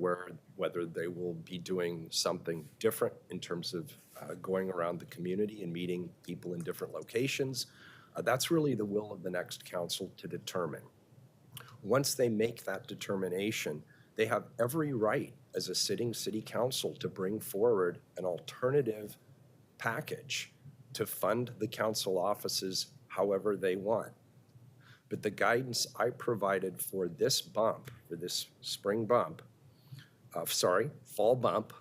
whether they will be doing something different in terms of going around the community and meeting people in different locations. That's really the will of the next council to determine. Once they make that determination, they have every right as a sitting city council to bring forward an alternative package to fund the council offices however they want. But the guidance I provided for this bump, for this spring bump, fall bump,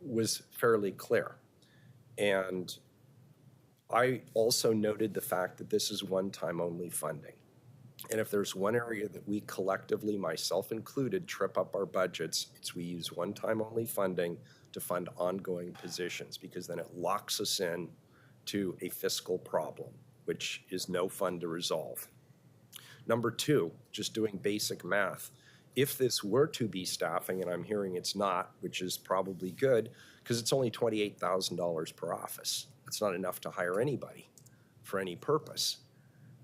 was fairly clear. And I also noted the fact that this is one-time only funding. And if there's one area that we collectively, myself included, trip up our budgets, it's we use one-time only funding to fund ongoing positions, because then it locks us in to a fiscal problem, which is no fun to resolve. Number two, just doing basic math. If this were to be staffing, and I'm hearing it's not, which is probably good, because it's only $28,000 per office. It's not enough to hire anybody for any purpose.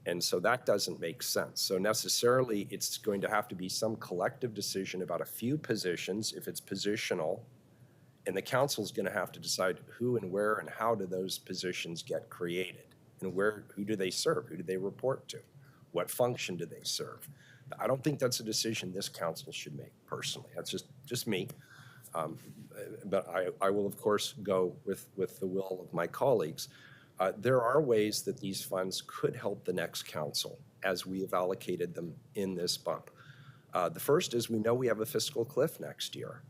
And so that doesn't make sense. So necessarily, it's going to have to be some collective decision about a few positions, if it's positional, and the council's going to have to decide who and where and how do those positions get created, and who do they serve? Who do they report to? What function do they serve? I don't think that's a decision this council should make personally. That's just me. But I will, of course, go with the will of my colleagues. There are ways that these funds could help the next council as we have allocated them in this bump. The first is we know we have a fiscal cliff next year,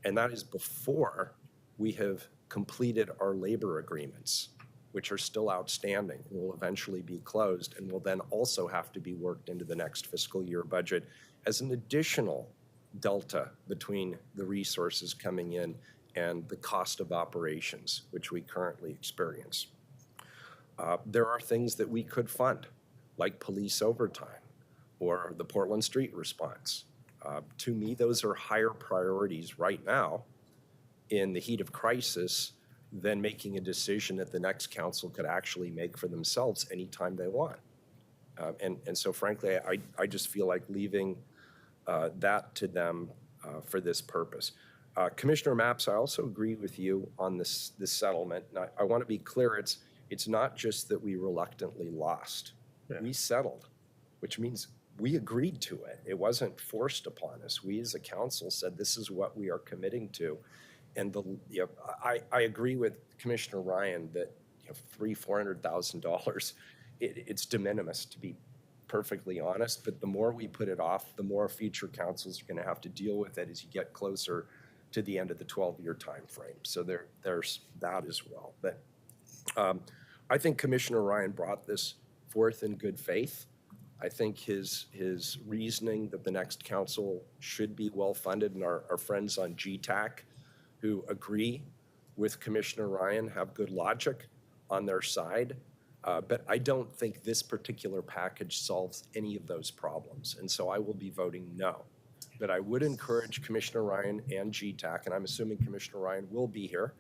and that is before we have completed our labor agreements, which are still outstanding and will eventually be closed, and will then also have to be worked into the next fiscal year budget as an additional delta between the resources coming in and the cost of operations, which we currently experience. There are things that we could fund, like police overtime or the Portland Street response. To me, those are higher priorities right now in the heat of crisis than making a decision that the next council could actually make for themselves anytime they want. And so frankly, I just feel like leaving that to them for this purpose. Commissioner Mapps, I also agree with you on this settlement. And I want to be clear, it's not just that we reluctantly lost. Yeah. We settled, which means we agreed to it. It wasn't forced upon us. We as a council said this is what we are committing to. And I agree with Commissioner Ryan that $300,000-$400,000, it's de minimis, to be perfectly honest. But the more we put it off, the more future councils are going to have to deal with it as you get closer to the end of the 12-year time frame. So there's that as well. But I think Commissioner Ryan brought this forth in good faith. I think his reasoning that the next council should be well-funded, and our friends on GTAC who agree with Commissioner Ryan have good logic on their side. But I don't think this particular package solves any of those problems. And so I will be voting no. But I would encourage Commissioner Ryan and GTAC, and I'm assuming Commissioner Ryan will be here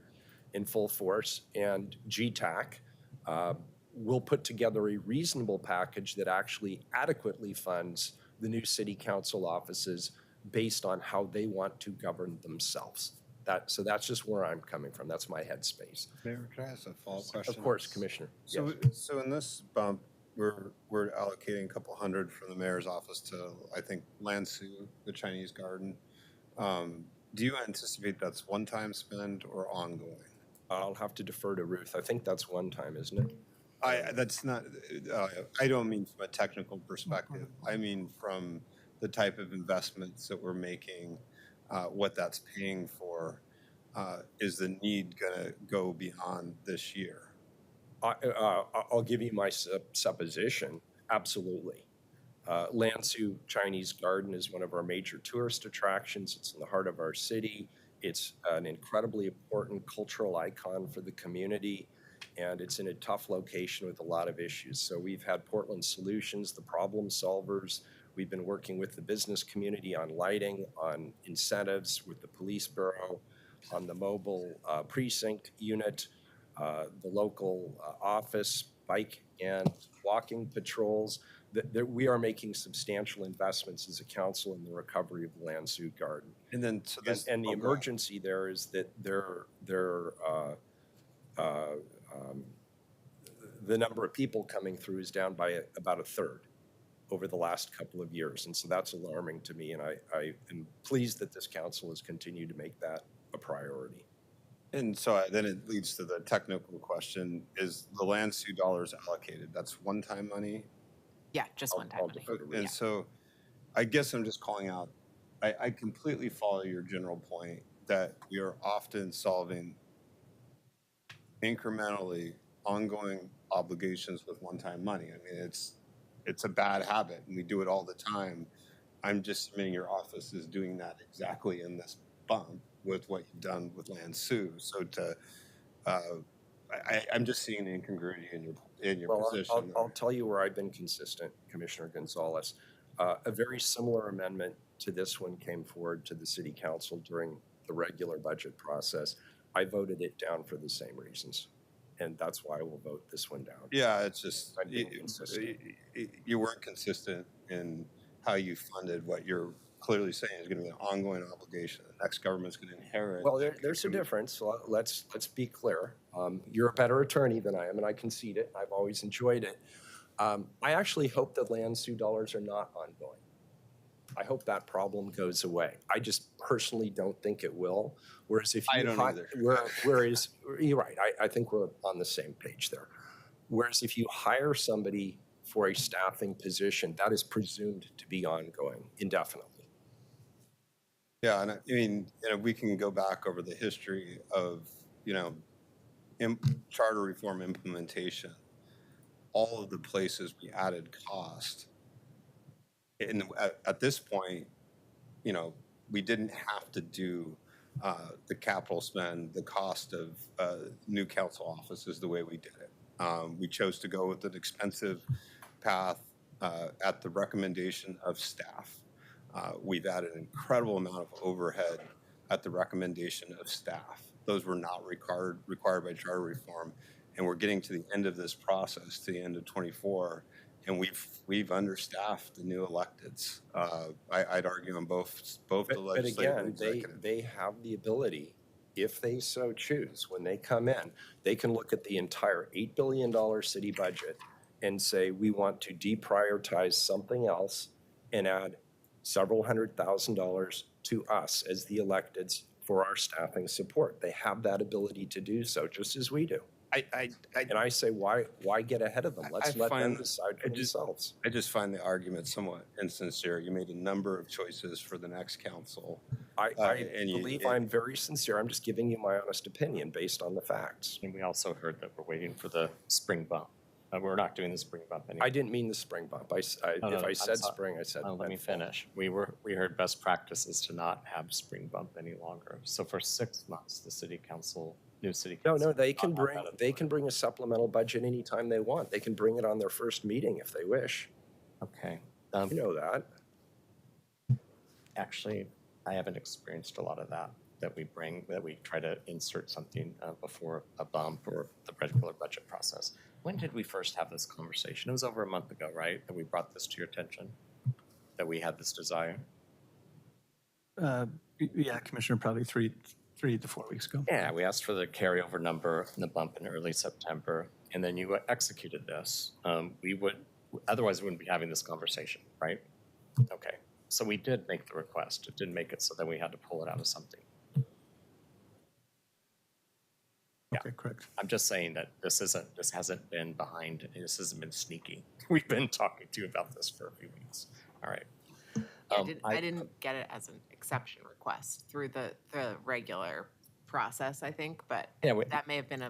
in full force, and GTAC will put together a reasonable package that actually adequately funds the new city council offices based on how they want to govern themselves. So that's just where I'm coming from. That's my headspace. Mayor, can I ask a follow-up question? Of course, Commissioner. So, Yes. so in this bump, we're allocating a couple hundred from the mayor's office to, I think, Lansu, the Chinese garden. Do you anticipate that's one-time spend or ongoing? I'll have to defer to Ruth. I think that's one time, isn't it? That's not, I don't mean from a technical perspective. I mean from the type of investments that we're making, what that's paying for. Is the need going to go beyond this year? I'll give you my supposition. Absolutely. Lansu Chinese Garden is one of our major tourist attractions. It's in the heart of our city. It's an incredibly important cultural icon for the community, and it's in a tough location with a lot of issues. So we've had Portland Solutions, the problem solvers. We've been working with the business community on lighting, on incentives with the police bureau, on the mobile precinct unit, the local office, bike and walking patrols. We are making substantial investments as a council in the recovery of the Lansu Garden. And then, so this, And the emergency there is that the number of people coming through is down by about a third over the last couple of years. And so that's alarming to me. And I am pleased that this council has continued to make that a priority. And so then it leads to the technical question, is the Lansu dollars allocated? That's one-time money? Yeah, just one time. I'll defer to Ruth. And so I guess I'm just calling out, I completely follow your general point that we are often solving incrementally ongoing obligations with one-time money. I mean, it's a bad habit and we do it all the time. I'm just submitting your office is doing that exactly in this bump with what you've done with Lansu. So I'm just seeing an incongruity in your position. I'll tell you where I've been consistent, Commissioner Gonzalez. A very similar amendment to this one came forward to the city council during the regular budget process. I voted it down for the same reasons. And that's why I will vote this one down. Yeah, it's just, I'm being consistent. you weren't consistent in how you funded what you're clearly saying is going to be an ongoing obligation. The next government's going to inherit. Well, there's a difference. So let's be clear. You're a better attorney than I am, and I concede it. I've always enjoyed it. I actually hope that Lansu dollars are not ongoing. I hope that problem goes away. I just personally don't think it will. Whereas if you I don't either. Whereas you're right. I think we're on the same page there. Whereas if you hire somebody for a staffing position, that is presumed to be ongoing indefinitely. Yeah, and I mean, we can go back over the history of, charter reform implementation, all of the places we added cost. And at this point, we didn't have to do the capital spend, the cost of new council offices the way we did it. We chose to go with an expensive path at the recommendation of staff. We've added an incredible amount of overhead at the recommendation of staff. Those were not required by charter reform. And we're getting to the end of this process, to the end of 24, and we've understaffed the new electeds. I'd argue on both the legislative and But again, executive. they have the ability, if they so choose, when they come in, they can look at the entire $8 billion city budget and say, we want to deprioritize something else and add several $100,000 to us as the electeds for our staffing support. They have that ability to do so, just as we do. And I say, why get ahead of them? Let's let them decide for themselves. I just find the argument somewhat insincere. You made a number of choices for the next council. I believe I'm very sincere. I'm just giving you my honest opinion based on the facts. And we also heard that we're waiting for the spring bump. We're not doing the spring bump anymore. I didn't mean the spring bump. If I said spring, I said. Let me finish. We heard best practices to not have spring bump any longer. So for 6 months, the city council new city No, council. no, they can not bring, that they can bring a supplemental budget anytime they want. They can bring it on their first meeting if they wish. Okay. You know that. Actually, I haven't experienced a lot of that we bring, that we try to insert something before a bump or the regular budget process. When did we first have this conversation? It was over a month ago, right? That we brought this to your attention? That we had this desire? Yeah, Commissioner, probably 3 to 4 weeks ago. Yeah, we asked for the carryover number and the bump in early September, and then you executed this. Otherwise we wouldn't be having this conversation, right? Okay, so we did make the request. It didn't make it so that we had to pull it out of something. Okay, correct. I'm just saying that this hasn't been behind, this hasn't been sneaky. We've been talking to you about this for a few weeks. All right. I didn't get it as an exception request through the regular process, I think, but Yeah, that may have been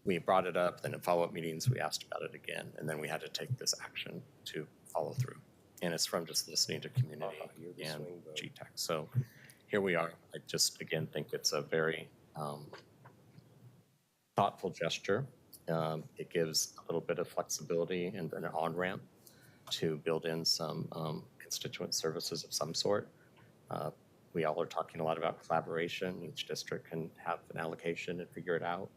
we brought it up, then in follow-up meetings, we asked about it again, and then we had to take this action to follow through. And it's from just listening to community you're the and swing vote. GTEC. So here we are. I just, again, think it's a very thoughtful gesture. It gives a little bit of flexibility and an on-ramp to build in some constituent services of some sort. We all are talking a lot about collaboration. Each district can have an allocation and figure it out.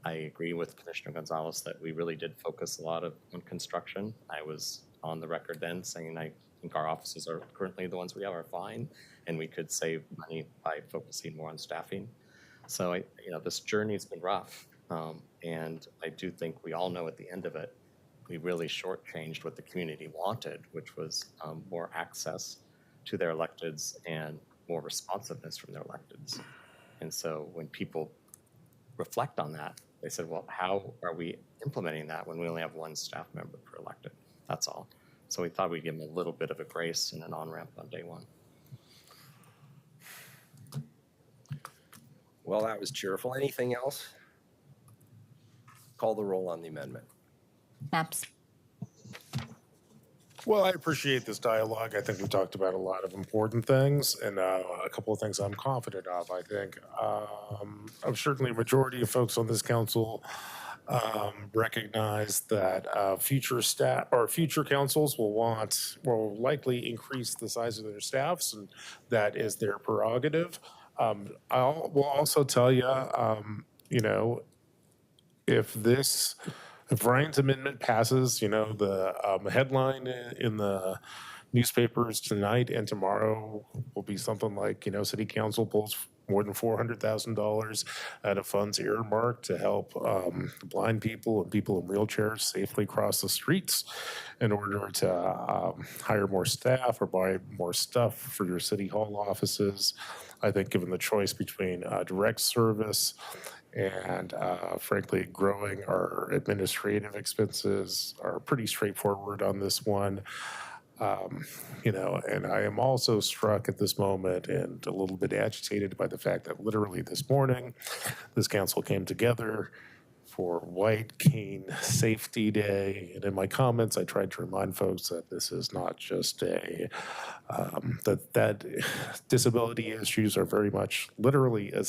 I agree with Commissioner Gonzalez that we really did focus a lot on construction. I was on the record then saying I think our offices are currently the ones we have are fine, and we could save money by focusing more on staffing. So this journey's been rough, and I do think we all know at the end of it, we really shortchanged what the community wanted, which was more access to their electeds and more responsiveness from their electeds. And so when people reflect on that, they said, well, how are we implementing that when we only have one staff member per elected? That's all. So we thought we'd give them a little bit of a grace and an on-ramp on day one. Well, that was cheerful. Anything else? Call the roll on the amendment. Maps. Well, I appreciate this dialogue. I think we talked about a lot of important things and a couple of things I'm confident of. I think certainly a majority of folks on this council recognize that future staff or future councils will likely increase the size of their staffs, and that is their prerogative. Will also tell you, if Ryan's amendment passes, the headline in the newspapers tonight and tomorrow will be something like, city council pulls more than $400,000 out of funds earmarked to help blind people and people in wheelchairs safely cross the streets in order to hire more staff or buy more stuff for your city hall offices. I think given the choice between direct service and frankly, growing our administrative expenses are pretty straightforward on this one. And I am also struck at this moment and a little bit agitated by the fact that literally this morning, this council came together for White Cane Safety Day. And in my comments, I tried to remind folks that this is not just that disability issues are very much literally a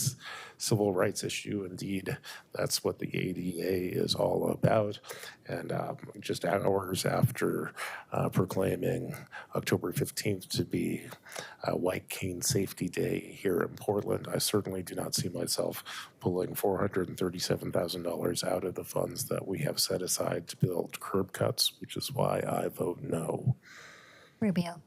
civil rights issue. Indeed, that's what the ADA is all about. And just hours after proclaiming October 15th to be White Cane Safety Day here in Portland, I certainly do not see myself pulling $437,000 out of the funds that we have set aside to build curb cuts, which is why I vote no. Rubio.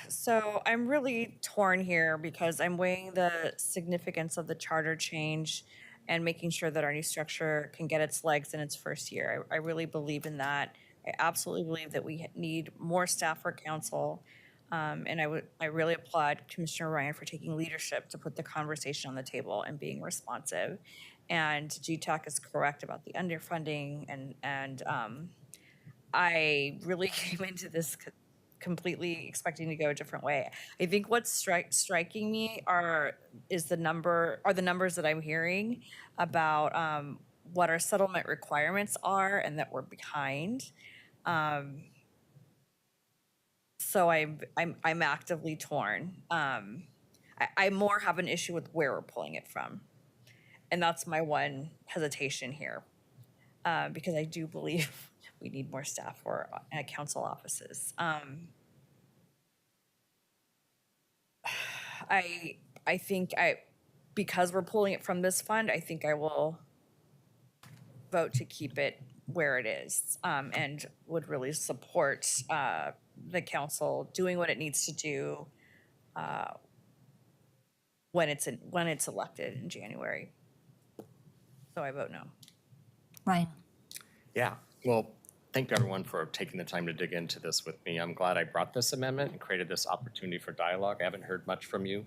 So I'm really torn here because I'm weighing the significance of the charter change and making sure that our new structure can get its legs in its first year. I really believe in that. I absolutely believe that we need more staff for council. And I really applaud Commissioner Ryan for taking leadership to put the conversation on the table and being responsive. And GTAC is correct about the underfunding, and I really came into this completely expecting to go a different way. I think what's striking me are the numbers that I'm hearing about what our settlement requirements are and that we're behind. So I'm actively torn. I more have an issue with where we're pulling it from. And that's my one hesitation here. Because I do believe we need more staff for council offices. I think because we're pulling it from this fund, I think I will vote to keep it where it is, and would really support the council doing what it needs to do when it's elected in January. So I vote no. Ryan? Yeah, well, thank everyone for taking the time to dig into this with me. I'm glad I brought this amendment and created this opportunity for dialogue. I haven't heard much from you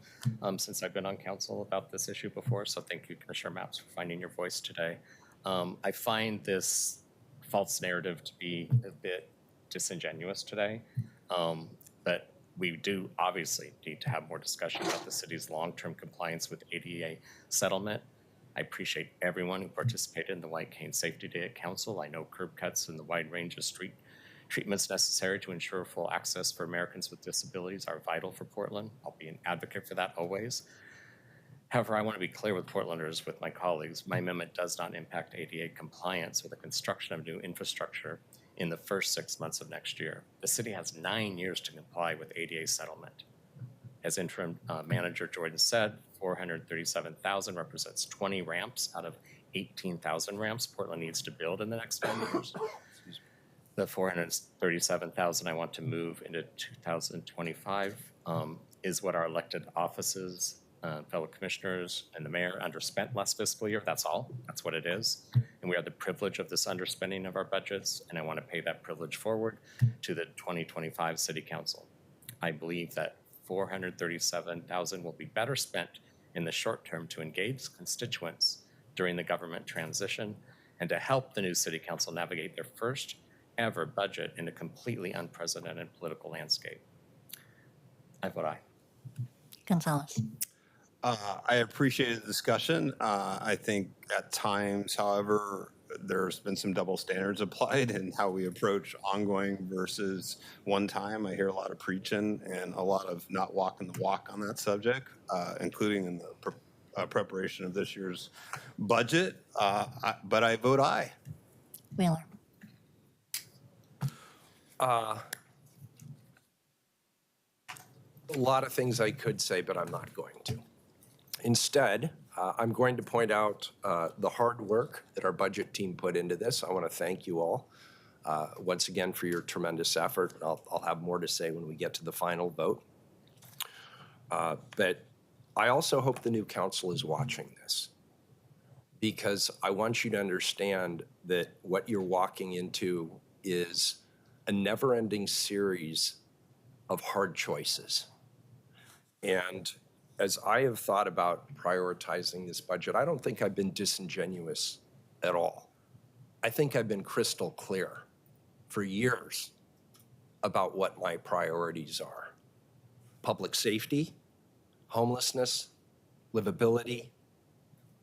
since I've been on council about this issue before, so thank you, Commissioner Mapps, for finding your voice today. I find this false narrative to be a bit disingenuous today, but we do obviously need to have more discussion about the city's long-term compliance with ADA settlement. I appreciate everyone who participated in the White Cane Safety Day at Council. I know curb cuts and the wide range of street treatments necessary to ensure full access for Americans with disabilities are vital for Portland. I'll be an advocate for that always. However, I want to be clear with Portlanders, with my colleagues, my amendment does not impact ADA compliance or the construction of new infrastructure in the first 6 months of next year. The city has 9 years to comply with ADA settlement. As interim manager Jordan said, 437,000 represents 20 ramps out of 18,000 ramps Portland needs to build in the next 5 years. The 437,000 I want to move into 2025 is what our elected offices, fellow commissioners, and the mayor underspent last fiscal year. That's all. That's what it is. And we have the privilege of this underspending of our budgets, and I want to pay that privilege forward to the 2025 City Council. I believe that 437,000 will be better spent in the short term to engage constituents during the government transition and to help the new City Council navigate their first ever budget in a completely unprecedented political landscape. I vote aye. Gonzalez? I appreciated the discussion. I think at times, however, there's been some double standards applied in how we approach ongoing versus one time. I hear a lot of preaching and a lot of not walking the walk on that subject, including in the preparation of this year's budget. But I vote aye. Wheeler? A lot of things I could say, but I'm not going to. Instead, I'm going to point out the hard work that our budget team put into this. I want to thank you all once again for your tremendous effort. I'll have more to say when we get to the final vote. But I also hope the new council is watching this, because I want you to understand that what you're walking into is a never-ending series of hard choices. And as I have thought about prioritizing this budget, I don't think I've been disingenuous at all. I think I've been crystal clear for years about what my priorities are. Public safety, homelessness, livability,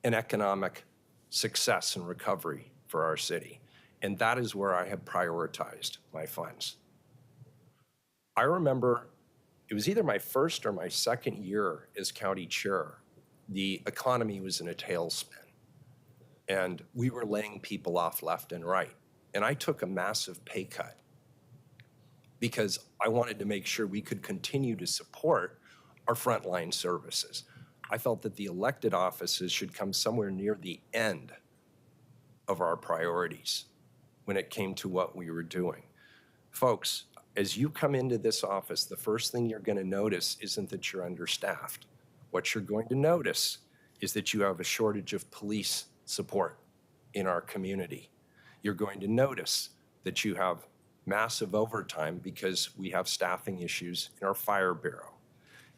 and economic success and recovery for our city. And that is where I have prioritized my funds. I remember it was either my first or my second year as county chair. The economy was in a tailspin, and we were laying people off left and right. And I took a massive pay cut because I wanted to make sure we could continue to support our frontline services. I felt that the elected offices should come somewhere near the end of our priorities when it came to what we were doing. Folks, as you come into this office, the first thing you're going to notice isn't that you're understaffed. What you're going to notice is that you have a shortage of police support in our community. You're going to notice that you have massive overtime because we have staffing issues in our fire bureau.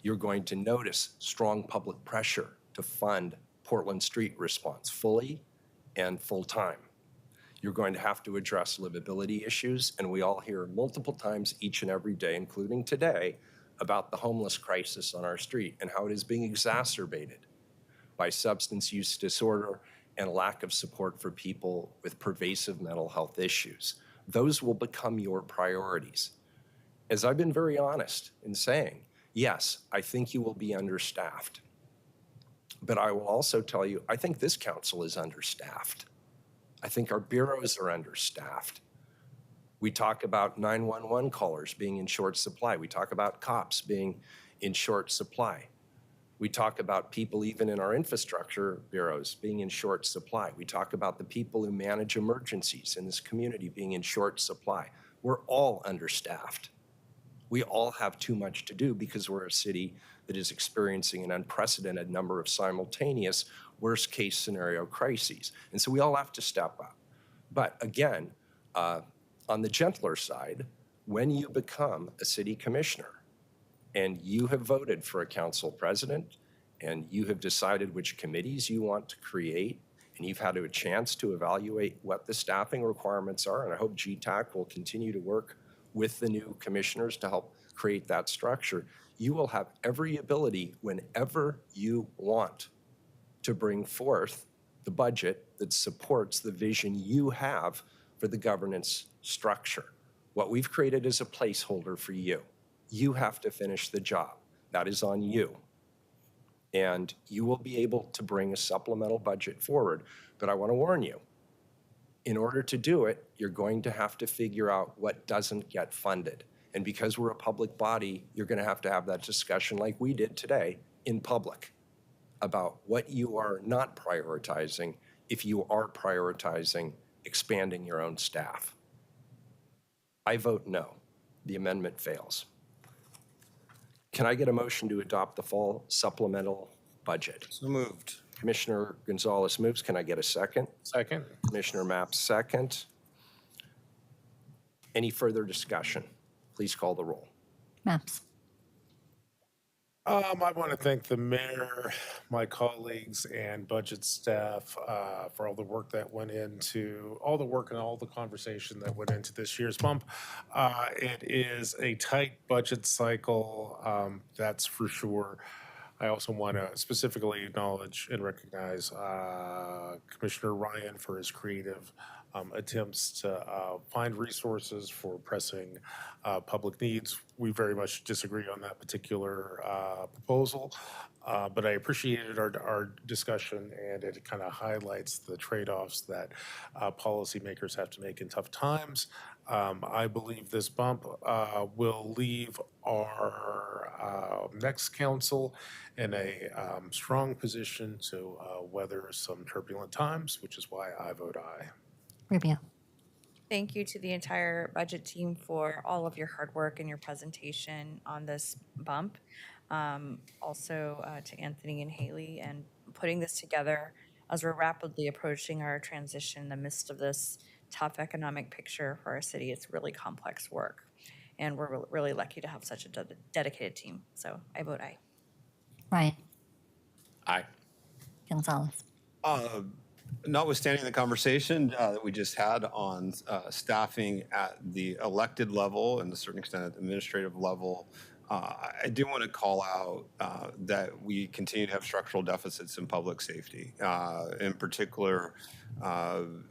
You're going to notice strong public pressure to fund Portland Street Response fully and full-time. You're going to have to address livability issues, and we all hear multiple times each and every day, including today, about the homeless crisis on our street and how it is being exacerbated by substance use disorder and lack of support for people with pervasive mental health issues. Those will become your priorities. As I've been very honest in saying, Yes, I think you will be understaffed. But I will also tell you, I think this council is understaffed. I think our bureaus are understaffed. We talk about 911 callers being in short supply. We talk about cops being in short supply. We talk about people even in our infrastructure bureaus being in short supply. We talk about the people who manage emergencies in this community being in short supply. We're all understaffed. We all have too much to do because we're a city that is experiencing an unprecedented number of simultaneous worst case scenario crises. And so we all have to step up. But again, on the gentler side, when you become a city commissioner and you have voted for a council president and you have decided which committees you want to create and you've had a chance to evaluate what the staffing requirements are, and I hope GTAC will continue to work with the new commissioners to help create that structure, you will have every ability whenever you want to bring forth the budget that supports the vision you have for the governance structure. What we've created is a placeholder for you. You have to finish the job. That is on you. And you will be able to bring a supplemental budget forward. But I want to warn you, in order to do it, you're going to have to figure out what doesn't get funded. And because we're a public body, you're going to have that discussion like we did today in public about what you are not prioritizing if you are prioritizing expanding your own staff. I vote no. The amendment fails. Can I get a motion to adopt the fall supplemental budget? So moved. Commissioner Gonzalez moves. Can I get a second? Second. Commissioner Maps, second. Any further discussion? Please call the roll. Maps. I want to thank the mayor, my colleagues, and budget staff for all the work that went into, all the work and all the conversation that went into this year's bump. It is a tight budget cycle, that's for sure. I also want to specifically acknowledge and recognize Commissioner Ryan for his creative attempts to find resources for pressing public needs. We very much disagree on that particular proposal, but I appreciated our discussion, and it kind of highlights the trade-offs that policymakers have to make in tough times. I believe this bump will leave our next council in a strong position to weather some turbulent times, which is why I vote aye. Rubio. Thank you to the entire budget team for all of your hard work and your presentation on this bump. Also to Anthony and Haley and putting this together as we're rapidly approaching our transition in the midst of this tough economic picture for our city. It's really complex work, and we're really lucky to have such a dedicated team. So I vote aye. Ryan. Aye. Gonzalez. Notwithstanding the conversation that we just had on staffing at the elected level and to a certain extent at the administrative level, I do want to call out that we continue to have structural deficits in public safety, in particular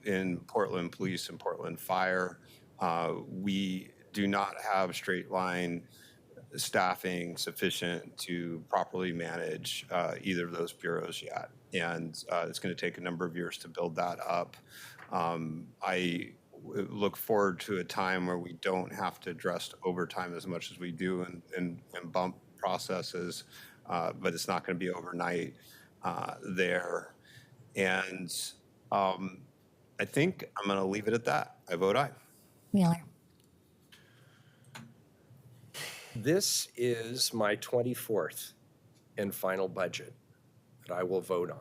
in Portland Police and Portland Fire. We do not have straight line staffing sufficient to properly manage either of those bureaus yet. And it's going to take a number of years to build that up. I look forward to a time where we don't have to address overtime as much as we do in bump processes, but it's not going to be overnight there. And I think I'm going to leave it at that. I vote aye. Wheeler. This is my 24th and final budget that I will vote on.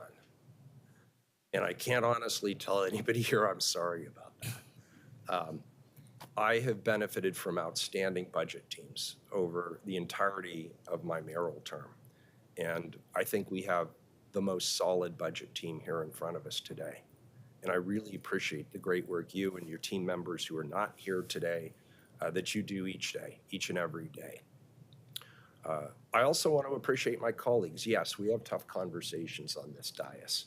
And I can't honestly tell anybody here I'm sorry about that. I have benefited from outstanding budget teams over the entirety of my mayoral term. And I think we have the most solid budget team here in front of us today. And I really appreciate the great work you and your team members who are not here today that you do each day, each and every day. I also want to appreciate my colleagues. Yes, we have tough conversations on this dais.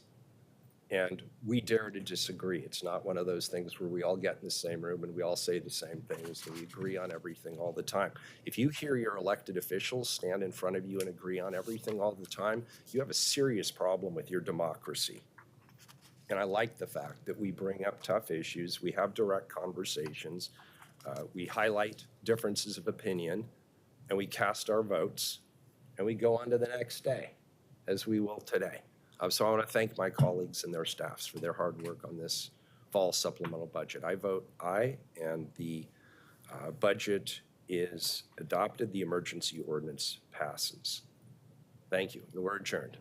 And we dare to disagree. It's not one of those things where we all get in the same room and we all say the same things and we agree on everything all the time. If you hear your elected officials stand in front of you and agree on everything all the time, you have a serious problem with your democracy. And I like the fact that we bring up tough issues, we have direct conversations, we highlight differences of opinion, and we cast our votes, and we go on to the next day, as we will today. So I want to thank my colleagues and their staffs for their hard work on this fall supplemental budget. I vote aye, and the budget is adopted. The emergency ordinance passes. Thank you. We're adjourned.